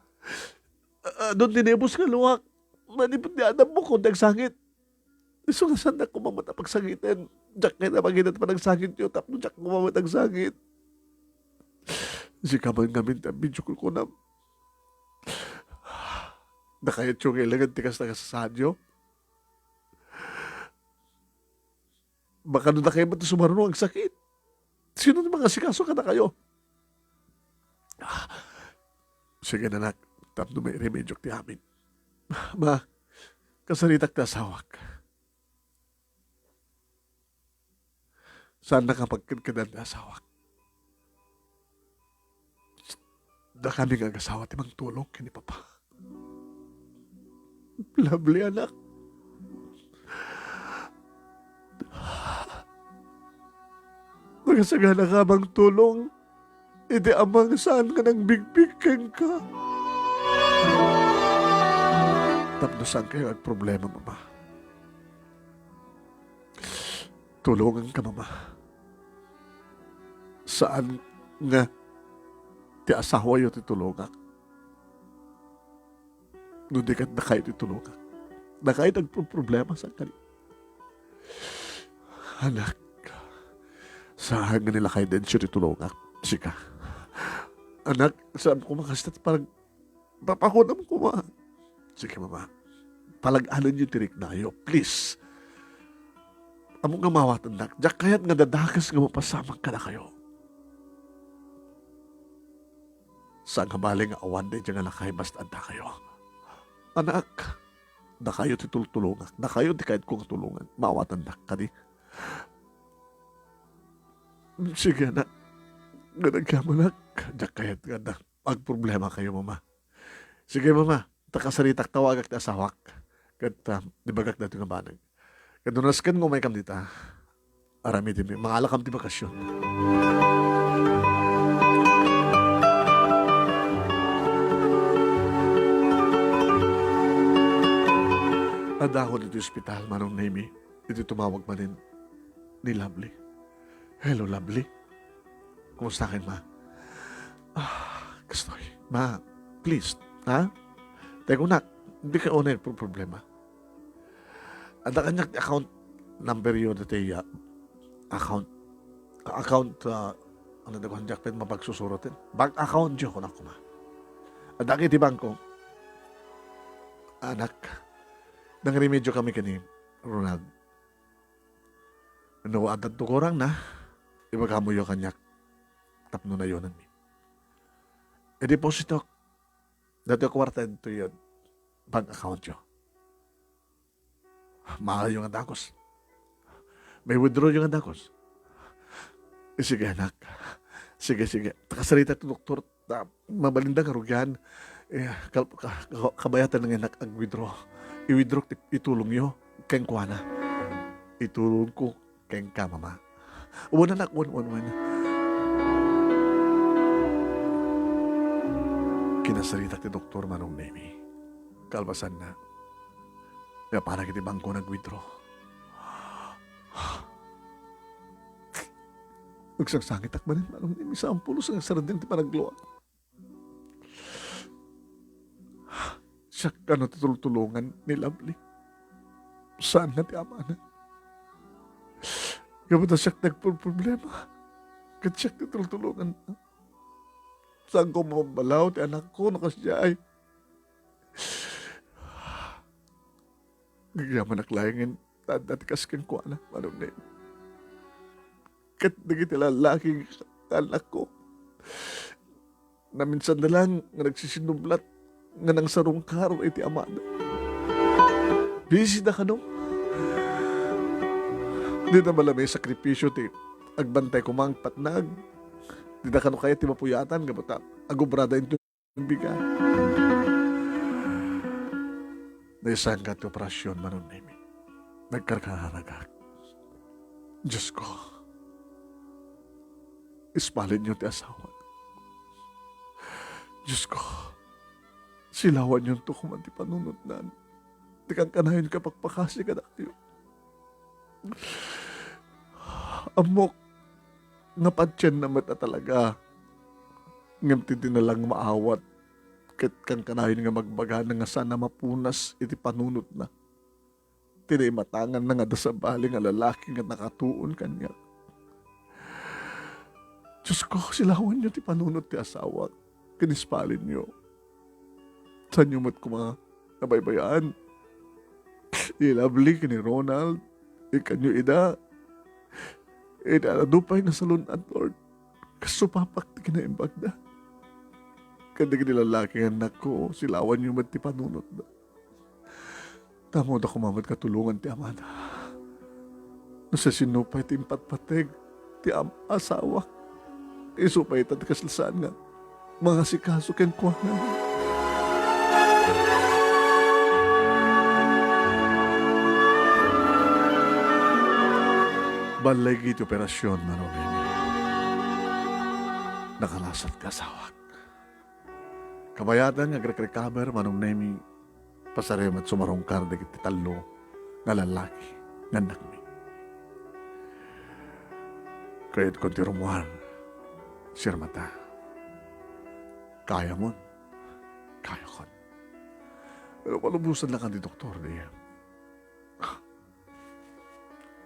Doon tinibos ka luwak. Manipot ni Adam mo kung nagsangit. So nasan na kumamata pagsangitin. Jack kayat na maginan pa nagsangit yun. Tapos Jack kumamat nagsangit. Si kaman ngamin video ko na. Nakayat yung ilangan tikas na sa sadyo. Baka doon na kayo mati sumarunong ang sakit. Sino naman kasikaso ka na kayo? Sige na nak, tapno may remedyo ti amin. Ma, kasaritak na asawak. Saan nakapagkadkadan na asawak? Da kami nga asawa ti mang tulong kini papa. Lovely anak. Nagasagana ka bang tulong? Hindi amang saan ka nang bigbigan ka? Tapno saan kayo at problema, mama? Tulungan ka, mama. Saan nga ti asawa yun titulungan? Nung di ka na kayo titulungan. Na kayo nagproblema sa kanila. Anak, saan nga nila kayo din siya titulungan? Sika. Anak, saan ko makastat parang papakunam ko, ma. Sige, mama. Palag-anan yung tirik na kayo. Please. Amo nga mawatan, anak. Diyak kaya't nga dadakas nga mapasamang ka na kayo. Saan nga bali nga awan din dyan nga lakay basta anda kayo. Anak, na kayo titulungan. Na kayo di kahit kong tulungan. Mawatan, anak. Kadi. Sige, anak. Nga nagkamanak. Diyak kaya't nga na. Magproblema kayo, mama. Sige, mama. Takasaritak tawagak na asawak. Kat, dibagak na ito nga banag. Kadunaskan mo may kam dita. Arami din. Mga alakam di bakasyon. Adahon dito ospital, manong Naimi. Dito tumawag manin ni Lovely. Hello, Lovely. Kumusta kayo, ma? Gustoy. Ma, please, ha? Teko nak, hindi ka una yung problema. Ada kanyak account number yun dati account ano na kanyak pen mapagsusurotin. Bank account yun ko na kuma. Ada kiti bangko. Anak, nang remedyo kami kani Ronald. Ano, adat to korang na. Iba ka mo yung kanyak. Tapno na yun mi. E-deposito. Dati kwarta ito yun. Bank account yun. Mahal yung andakos. May withdraw yung andakos. Sige, anak. Sige. Takasarita ito, doktor. Mabalinda karugyan. Kabayatan ng anak ang withdraw. I-withdraw, itulong nyo. Keng kuha na. Itulong ko keng ka, mama. Uwan, anak. Uwan. Kinasarita ti doktor manong Naimi. Kalbasan na. Kaya para kiti bangko nag-withdraw. Nagsangsangit akmanin manong Naimi sa ampulos ang saradin ti panagluwa. Naragsak ka na tutulungan ni Lovely. Saan nga ti ama na? Kamuta siya nagpo-problema. Kat siya tutulungan na. Saan ko mabalaw ti anak ko nakasya ay. Gagyaman naklayangin. Tanda ti kaskan ko anak. Manong na yun. Kat nagiti lalaking anak ko. Na minsan na lang nga nagsisinublat nga nang sarong karo iti ama na. Busy na ka no? Di na malamay sakripisyo ti agbantay ko mang patnag. Di na kano kaya ti mapuyatan nga bata agobrada into bigan. Naisan ka ti operasyon manon nemi. Nagkarkaragak. Diyos ko. Ispalin niyo ti asawa. Diyos ko. Silawan niyo to kuman ti panunod-nan. Di kang kanayon kapagpakasi ka na kayo. Amok, napatsyan na mata talaga. Ngam ti na lang maawat. Kat kang kanayon nga magbaga na nga sana mapunas iti panunod na. Tinay matangan na nga da sa bali nga lalaki nga nakatuon kanya. Diyos ko, silawan niyo ti panunod ti asawa. Kinispalin niyo. Saan niyo mat ko mga nabaybayaan? Lovely kini Ronald. Ikanyo ida. Ida dupay na sa lunat, Lord. Kasupapak ti kinaimbag na. Kandig nilalaki ang anak ko, silawan niyo mat ti panunod na. Tamo da kumamad katulungan ti amana. No sa sinupay ti impatpateg ti asawa. Isupay ita ti kaslasaan nga. Mga sikaso ken kuha na. Balay giti operasyon manon nemi. Nakalasat ka sawak. Kabayatan nga grek-recover manong nemi pasarem at sumarongkar da kiti talo nga lalaki nga anak mi. Kahit konti rumuhan, Sir Mata. Kaya mo. Kaya kon. Pero palubusan lang ka di doktor diya.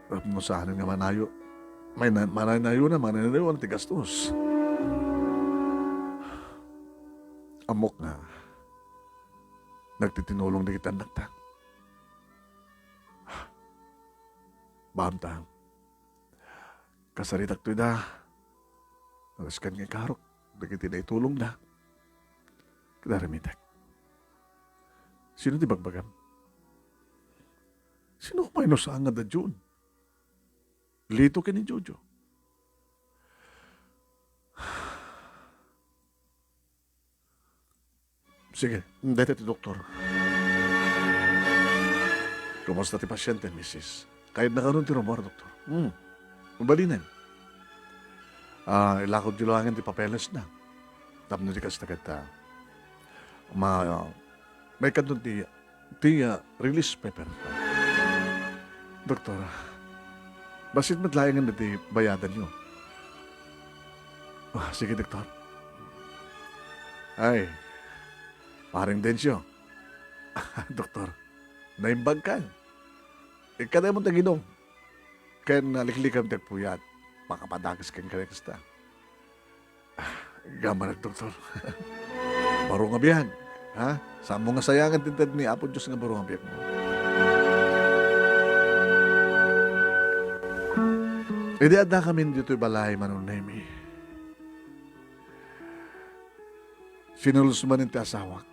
Mo sa akin nga manayo. Mananayo ang tigastos. Amok nga. Nagtitinulong na kita anak ta. Bahamtang. Kasaritak to da. Nalaskan nga karok. Nagiti na itulong na. Kadaramitak. Sino di bagbagam? Sino ko sa nga da June? Lito ka ni Jojo. Sige, dito ti doktor. Kumusta ti pasyente, Mrs.? Kahit nakaroon ti rumor, doktor. Mabalinan. Ilakod di langan ti papeles na. Tapno di kas nakita. May kanton ti release paper. Doktor, basit matlayangan na ti bayadan nyo. Sige, doktor. Ay, paring Densyo. Doktor, naimbag ka. Ikada mo taginom. Kaya naliklikam tagpuyat. Makapadagas kang karekasta. Gama na, doktor. Baro nga biyan. Ha? Saan mo nga sayangan tintad ni Apo Diyos nga baro nga biyan mo. Hindi ada kami dito'y balay manon nemi. Sinulus man yung asawak.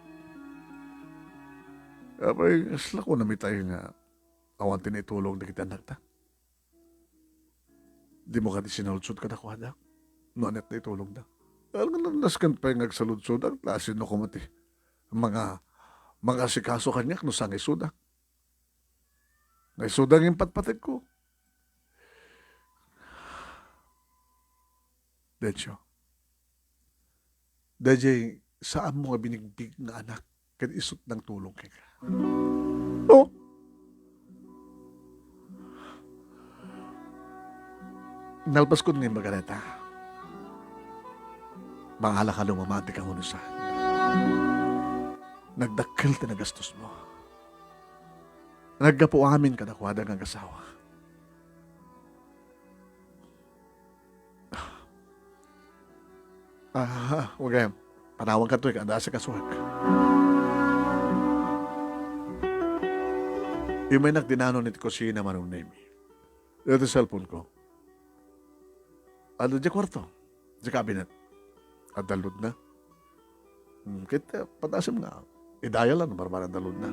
Abay, asla ko namitay nga awan tinitulong na kita anak ta. Di mo ka di sinaludsod ka na ko anak. No anak na itulong na. Alam nga naskan pa yung nagsaludsod ang klasin no kumati. Mga sikaso kanyak no sang isudak. Naisudang yung patpatid ko. Densyo. Densyo, saan mo nga binigbig nga anak kan isot ng tulong kay ka? Oh! Nalpas ko nga yung magaleta. Mangala ka lumamati kang unusan. nagdakkel ti nagastos mo. Naggapo amin kadakwada nga kasawa. Huwag kayong panawang ka to, kada sa kasuwag. Yung may nagdinano nito ko siya naman ang name. Ito cellphone ko. Ano di kwarto? Di cabinet. At dalod na. Kita patasim nga. Idaya lang, barbarang dalod na.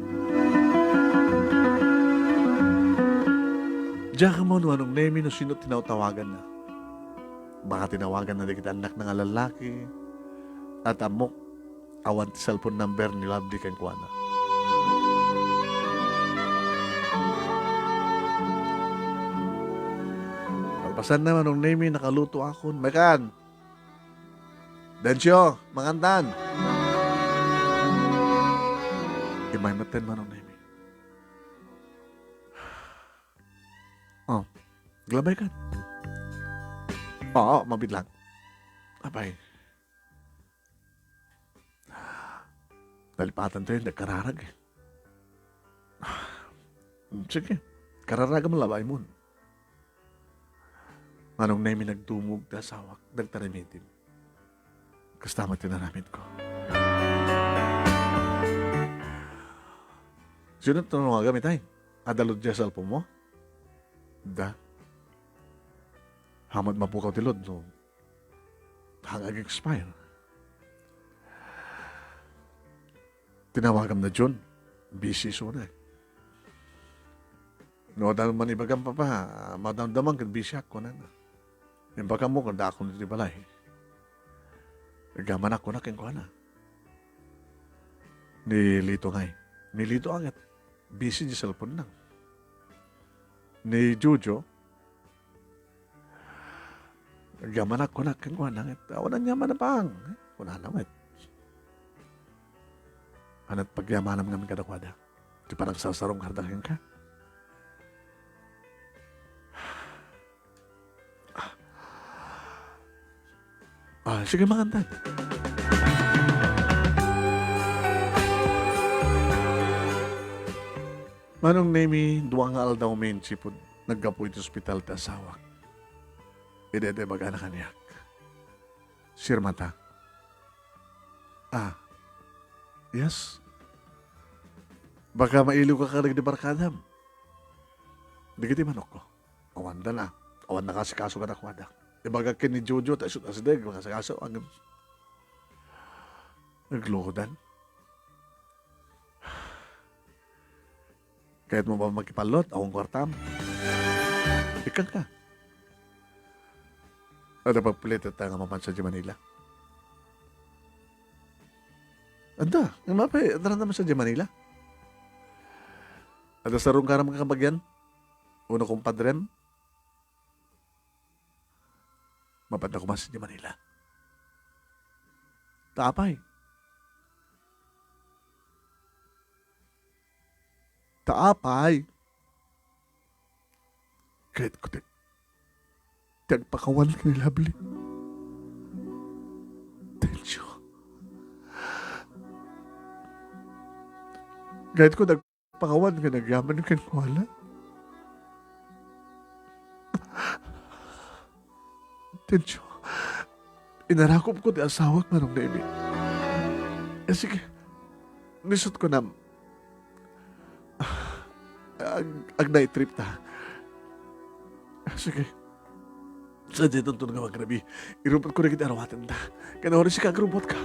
Diyan ka mo anong name no sino tinatawagan na. Baka tinawagan na di kita anak ng lalaki. At amok, awan ti cellphone number ni Labdi kang kuwana. Pasan naman nung name nakaluto ako. Mekan! Densyo! Mangandan! Imay maten man nung name. Oh, glabay ka. Oo, mabidlang. Abay. Nalipatan tayo, nagkararag eh. Sige, kararaga mo labay mo. Anong name nagtumog na sawak, nagtaramitin. Kastama tinaramit ko. Sino ito nung gamit ay? Adalod niya sa alpong mo? Da. Hamad mapukaw tilod, no? Hangag expire. Tinawagam na John. Busy so na. No, dahil manibagam pa, madamdaman kan busy ako na. Yung baka mo, kanda ako nito balay. Nagaman ako na keng na. Nilito nga eh. Nilito angat. Busy di cellphone lang. Ni Jojo, nagaman ako na keng na. Awan ang yaman na pang. Kuna naman. Anat pagyamanam namin kadakwada. Di parang sasarong kardahin ka. Sige mangantan. Manong nemi, duwang aldaw menchi po, naggapo ito hospital ta asawak. Idede baga na kanyak. Sirmata. Yes. Baka mailiw ka karag di barkadam. Di kiti manok ko. Awan na. Awan na kasi kaso ka nakwada. Ibaga kin ni Jojo, tayo asideg, mga sakaso, ang naglodan. Kahit mo ba magkipalot, akong kwartam. Ikan ka. Ano pa pulit at nga mapansa di Manila? Anda, ang mapay, anda naman sa di Manila. Ada sarong karam kakabagyan? Uno kong padrem? Mapanda ko mas di Manila. Taapay. Taapay. Kahit ko tagpakawan ka ni Lovely. Tensyo. Kahit ko nagpakawan ka nagyaman ka ni Kuala. Tensyo. Inarakop ko di asawak na nung naimi. Sige. Nisot ko na ag night trip ta. Sige. Sa dito ito nga magrabi. Irupot ko na kita arawatan ta. Kanawari si kagrupot ka.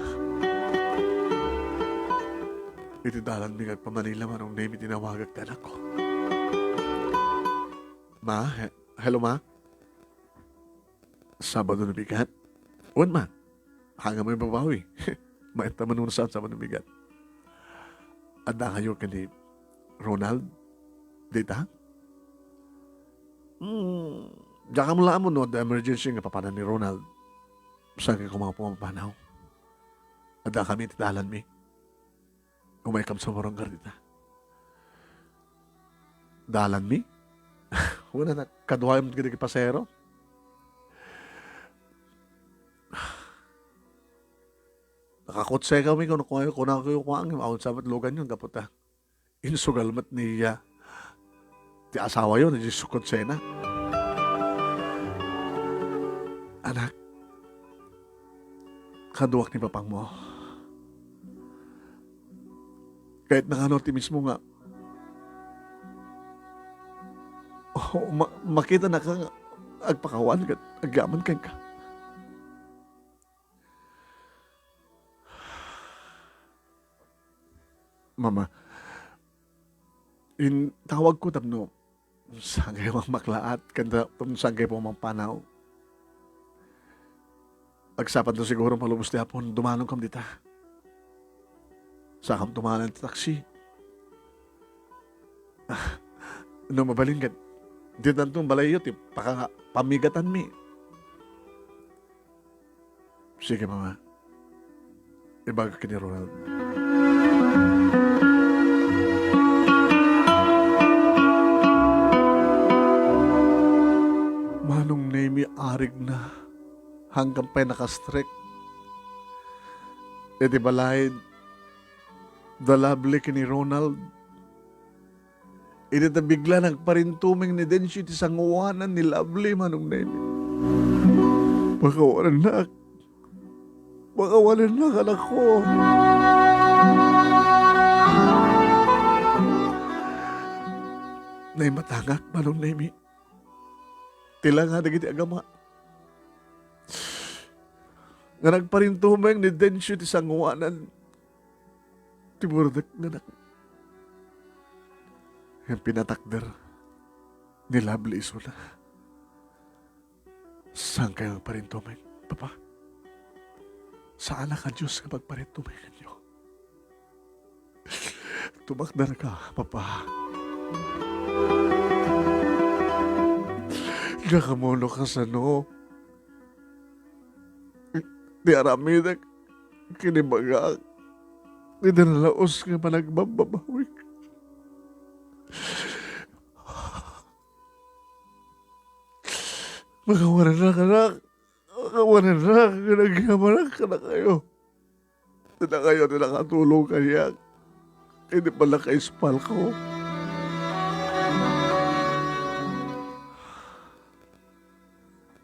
Itidalan mi pa Manila manong naimi tinawagag ta ko. Ma, hello ma? Sabado na bigat? Uwan man. Hanga mo yung babawi. Maita man nung saan Sabado na bigat. Anda kayo ka ni Ronald? Dita? Diyan ka mo lang mo no, the emergency nga papanan ni Ronald. Saan ka mga pumapanaw? Anda kami titalan mi. Umaykam sa waranggar dita. Dalan mi? Wala na, kaduhayam kita pasero. Nakakotse kami kung kuna ko yung kuang awon sabat lugan yun kaputa. Insugalmat niya. Ti asawa yun, di sukotse na. Anak, kaduwak ni papang mo. Kahit na ano, ti mismo nga, makita na ka nga, agpakawan ka, agaman ka ka. Mama, in tawag ko tapno, sangay mong maklaat, kanda sangay po mang panaw. Agsapan to siguro malubos di hapon, dumanong kam dita. Sakam tumanan ti taksi. No mabalin ka, di tantong balayo, ti pamigatan mi. Sige mama, ibaga ka ni Ronald. Manong name arig na hanggang pa nakastrek. E di balay dalable ni Ronald. E di bigla nagparintuming ni Densyo ti sanguwanan ni Lovely manong name. Bakawalan na. Bakawalan na anak ko. Nay matangak manong name. Tila nga nagiti agama. Nga nagparintumeng ni Densyo ti sanguwanan. Timurdak nga nak. Yung pinatakder ni Lovely Isula. Saan kayo nagparintumeng, Papa? Saan ka Diyos kapag parintumengan niyo? Tumakdar ka, Papa. Nakamuno ka sa no. Di aramidak kinibagak. Di nalaos nga panagbababawik. Magawanan na kanak. Magawanan na. Ginagyaman ka na kayo. Di na katulong kaya. Hindi pala ka-ispal ko.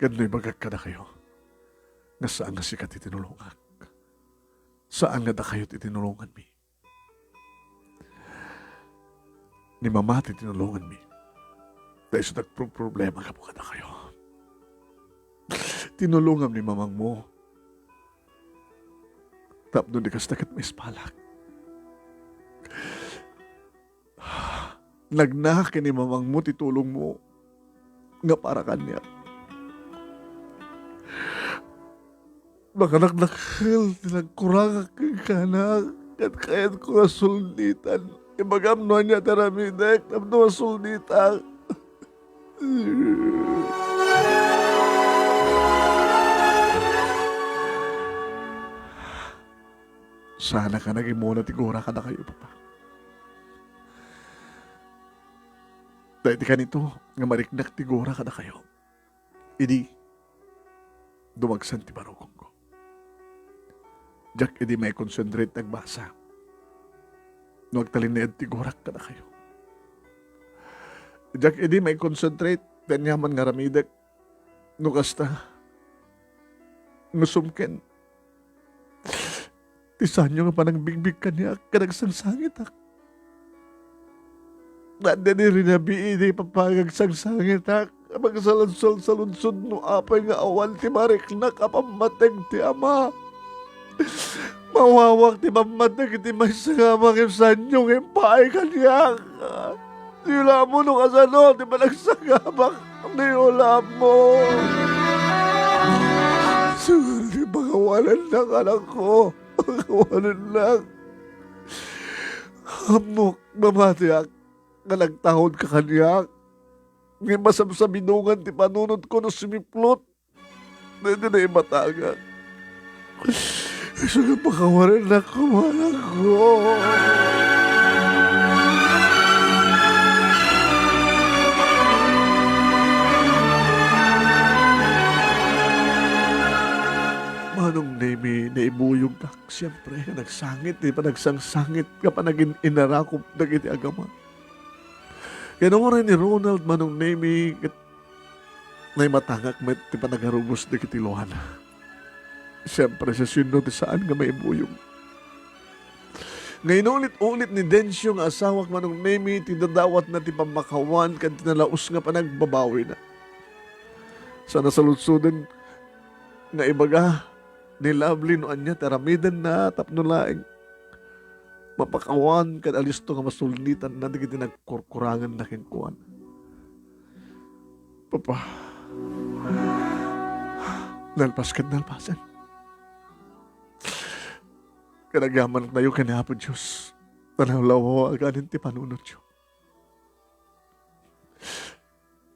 Gando'y bagag ka na kayo. Nga saan nga sikat itinulungan? Saan nga na kayo't itinulungan mi? Ni mama itinulungan mi. Dahil sa nagproblema ka po ka na kayo. Tinulungan ni mamang mo. Tapno di ka sa takat may spalak. Nagnaki ni mamang mo, titulong mo. Nga para kanya. Makanaknakil, tinagkurang ka na, at kaya't ko nasulnitan. Ibagam no niya taramidek, tapno nasulnitan. Sana ka naging muna, tigura ka na kayo, Papa. Dahil ka nito, nga mariknak, tigura ka na kayo. Idi, dumagsan ti barukong ko. Jack, edi may concentrate nagbasa. No, agtalinid, tigurak ka na kayo. Jack, edi may concentrate, danyaman nga ramidak. No, kasta. No, sumken. Tisan nyo nga pa nang bigbig ka niya, kanagsangsangit ak. Nanda ni rinabi, edi papagagsangsangit ak. Magsalunsod no apay nga awan ti mariknak apamateg ti ama. Mawawak ti mamatag iti may sangamang imsanyong impay kanyak. Nila mo nung asano, di ba nagsagamang nila mo? Siguro di ba kawalan lang anak ko? Kawalan lang. Hamok, mamatiyak, nga nagtahod ka kanyak. Ngayon masamsaminungan ti panunod ko no sumiplot. Hindi na imatagan. Sige, pakawalan na kumalang ko. Manong Nemi, naibuyog na. Siyempre, nagsangit, di pa nagsangsangit ka pa naging inarakop na iti agama. Kaya naman rin ni Ronald, Manong Nemi, na matangak met, di pa nagarubos na kiti Luana. Siyempre, sa sino di saan nga maibuyog. Ngayon ulit-ulit ni Densyo nga asawak Manong Nemi, tinadawat na ti pamakawan, kan tinalaos nga pa nagbabawi na. Sana saludsudan nga ibaga, ni Lovely no anya taramidan na tapno laing mapakawan kad alisto nga masulnitan na digiti nagkurkurangan na kinkuan. Papa, nalpas kad nalpasan. Kanagaman tayo kanapo Diyos. Tanawlaw aganin ti panunod nyo.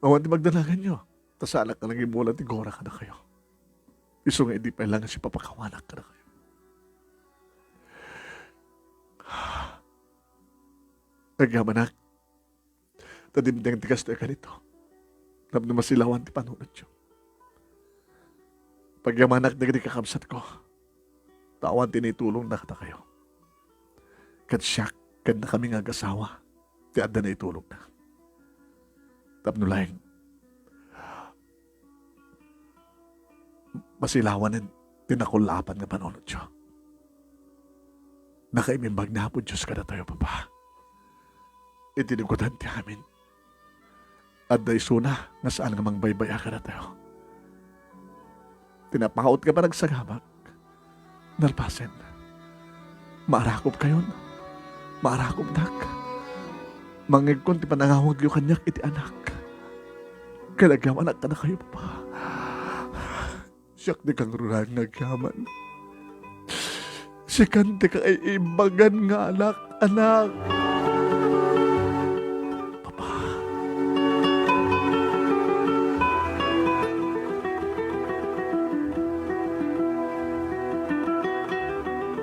Awan ti magdanagan nyo. Tasalak ka nang imulan ti gora ka na kayo. Iso nga hindi pa lang si papakawanak ka na kayo. Nagamanak. Tadimdeng tigas na ka nito. Tapos masilawan ti panunod nyo. Pagyamanak na gani kakabsat ko. Tawan tinitulong na kata kayo. Kadsyak, kad na kami nga agasawa. Ti adda na itulong na. Tapos nulaing. Masilawanin, tinakulapan nga panunod siya. Nakaimimbag na po Diyos ka na tayo, Papa. Itinigutan ti amin. At da isuna, nga saan nga mangbaybaya ka na tayo. Tinapakaot ka pa nagsagabag. Nalpasen. Maarakop kayon. Maarakop dak. Mangigkon ti panangawag yung kanyak iti anak. Kalagam anak ka na kayo, Papa. Siyak di kang rurang nagyaman. Sikan di ka ay imbagan nga anak. Papa.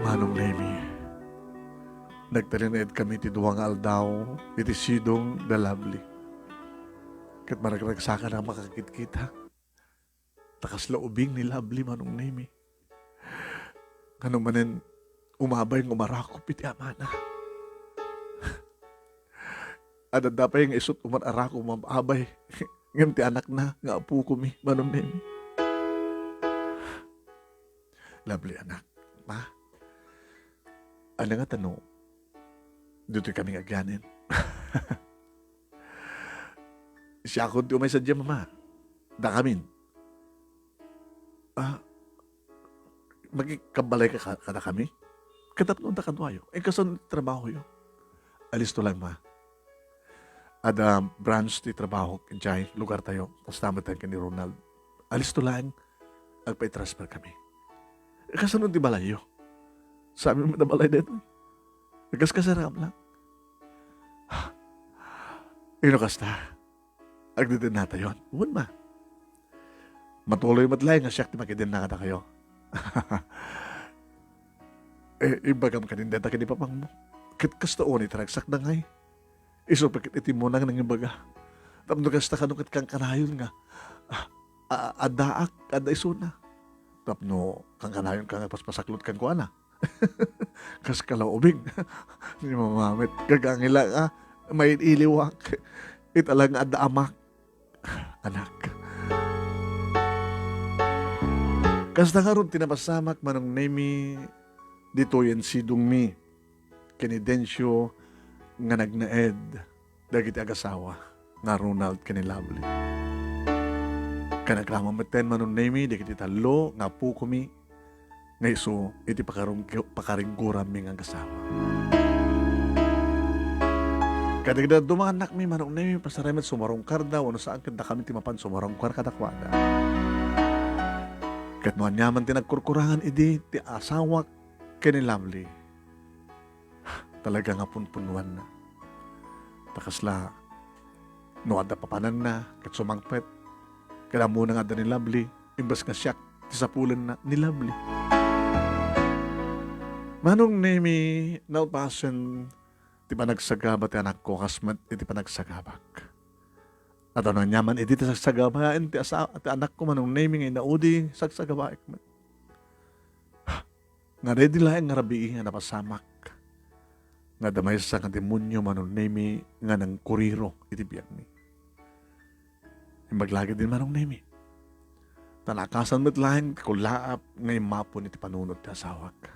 Manong Nemi, nagtalinid kami ti duwang aldaw, iti sidong the Lovely. Kat maragragsakan ang makakit-kita. Takas laubing ni Lovely Manong Nemi. Kano manen umabay ng umarakop iti amana. Adada pa yung isot umararako umabay. Ngayon ti anak na nga apu ko mi Manong Nemi. Lovely anak. Ma? Ano nga tanong? Dito kami aganin. Siya ako di umay sadya mama. Da kamin. Magikabalay ka na kami? Katapnon ta kanwayo. Kasan trabaho yun? Alis to lang ma. Ada branch ti trabaho jay lugar tayo. Tapos tama tayo ni Ronald. Alis to lang. Agpa-transfer kami. Kasan ti balayo? Sabi mo na balay dito. Nagkaskasaram lang. Ino kasta. Agdito na tayo. Uwan ma. Matuloy matlay nga siyak ti makidin na kada kayo. Ibagam ka din deta ka di papang mo. Kasta o ni taragsak na ngay. Iso pakit iti mo nang ibaga. Tapno kasta ka nukit kang kanayon nga. Adaak, ada iso na. Tapno kang kanayon ka nga paspasaklot kan ko ana. Kas kalaubing. Hindi mamamit. Gagangila ka. May iliwak. Italang ada amak. Anak. Kasta karon tinapasamak Manong Nemi dito yan sidong mi kinidensyo nga nagnaed dagiti agasawa nga Ronald kani Lovely. Kanagrama maten Manong Nemi dagiti talo nga po kumi nga iso iti pakaringguram mi nga agasawa. Kadagdag dumanak mi Manong Nemi pasaramat sumarong karda wano saan kanda kami timapan sumarong kar kadakwada. Kat mo anyaman tinagkurkurangan idi ti asawak kani Lovely. Talaga nga punpunuan na. Takasla no adda papanan na kat sumangpet. Kada muna nga adda ni Lovely imbas nga siyak ti sapulan na ni Lovely. Manong Nemi nalpasen ti panagsagaba ti anak ko kasmat iti panagsagabak. At ano nyaman, iti sagsagabain, ti anak ko Manong Nemi ngay naudi, sagsagabaik man. Nga ready lang nga rabi nga napasamak. Nga damay sa nga demonyo manunemi nga ng kuriro iti biyag mi. Maglagi din manong nemi. Tanakasan mo't lang kulaap nga imapon iti panunod ti asawak.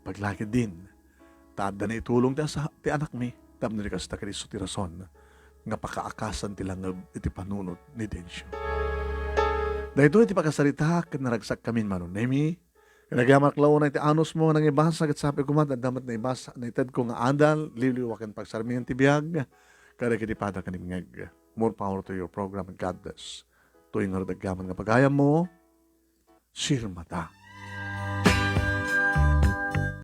Paglagi din, taada na itulong ti anak mi, tapno ni kasta Kristo ti rason, nga pakaakasan ti langab iti panunod ni Densyo. Dahito iti pakasarita, naragsak kami manunemi, nagamak lao na iti anos mo nang ibasa, at sabi ko man, damat na ibasa, na itad ko nga adal, liliwakan pagsarmihan ti biyag, kada kitipada kanimngeg. More power to your program, and God bless. Tuwing nga nga pagayam mo, sirmata.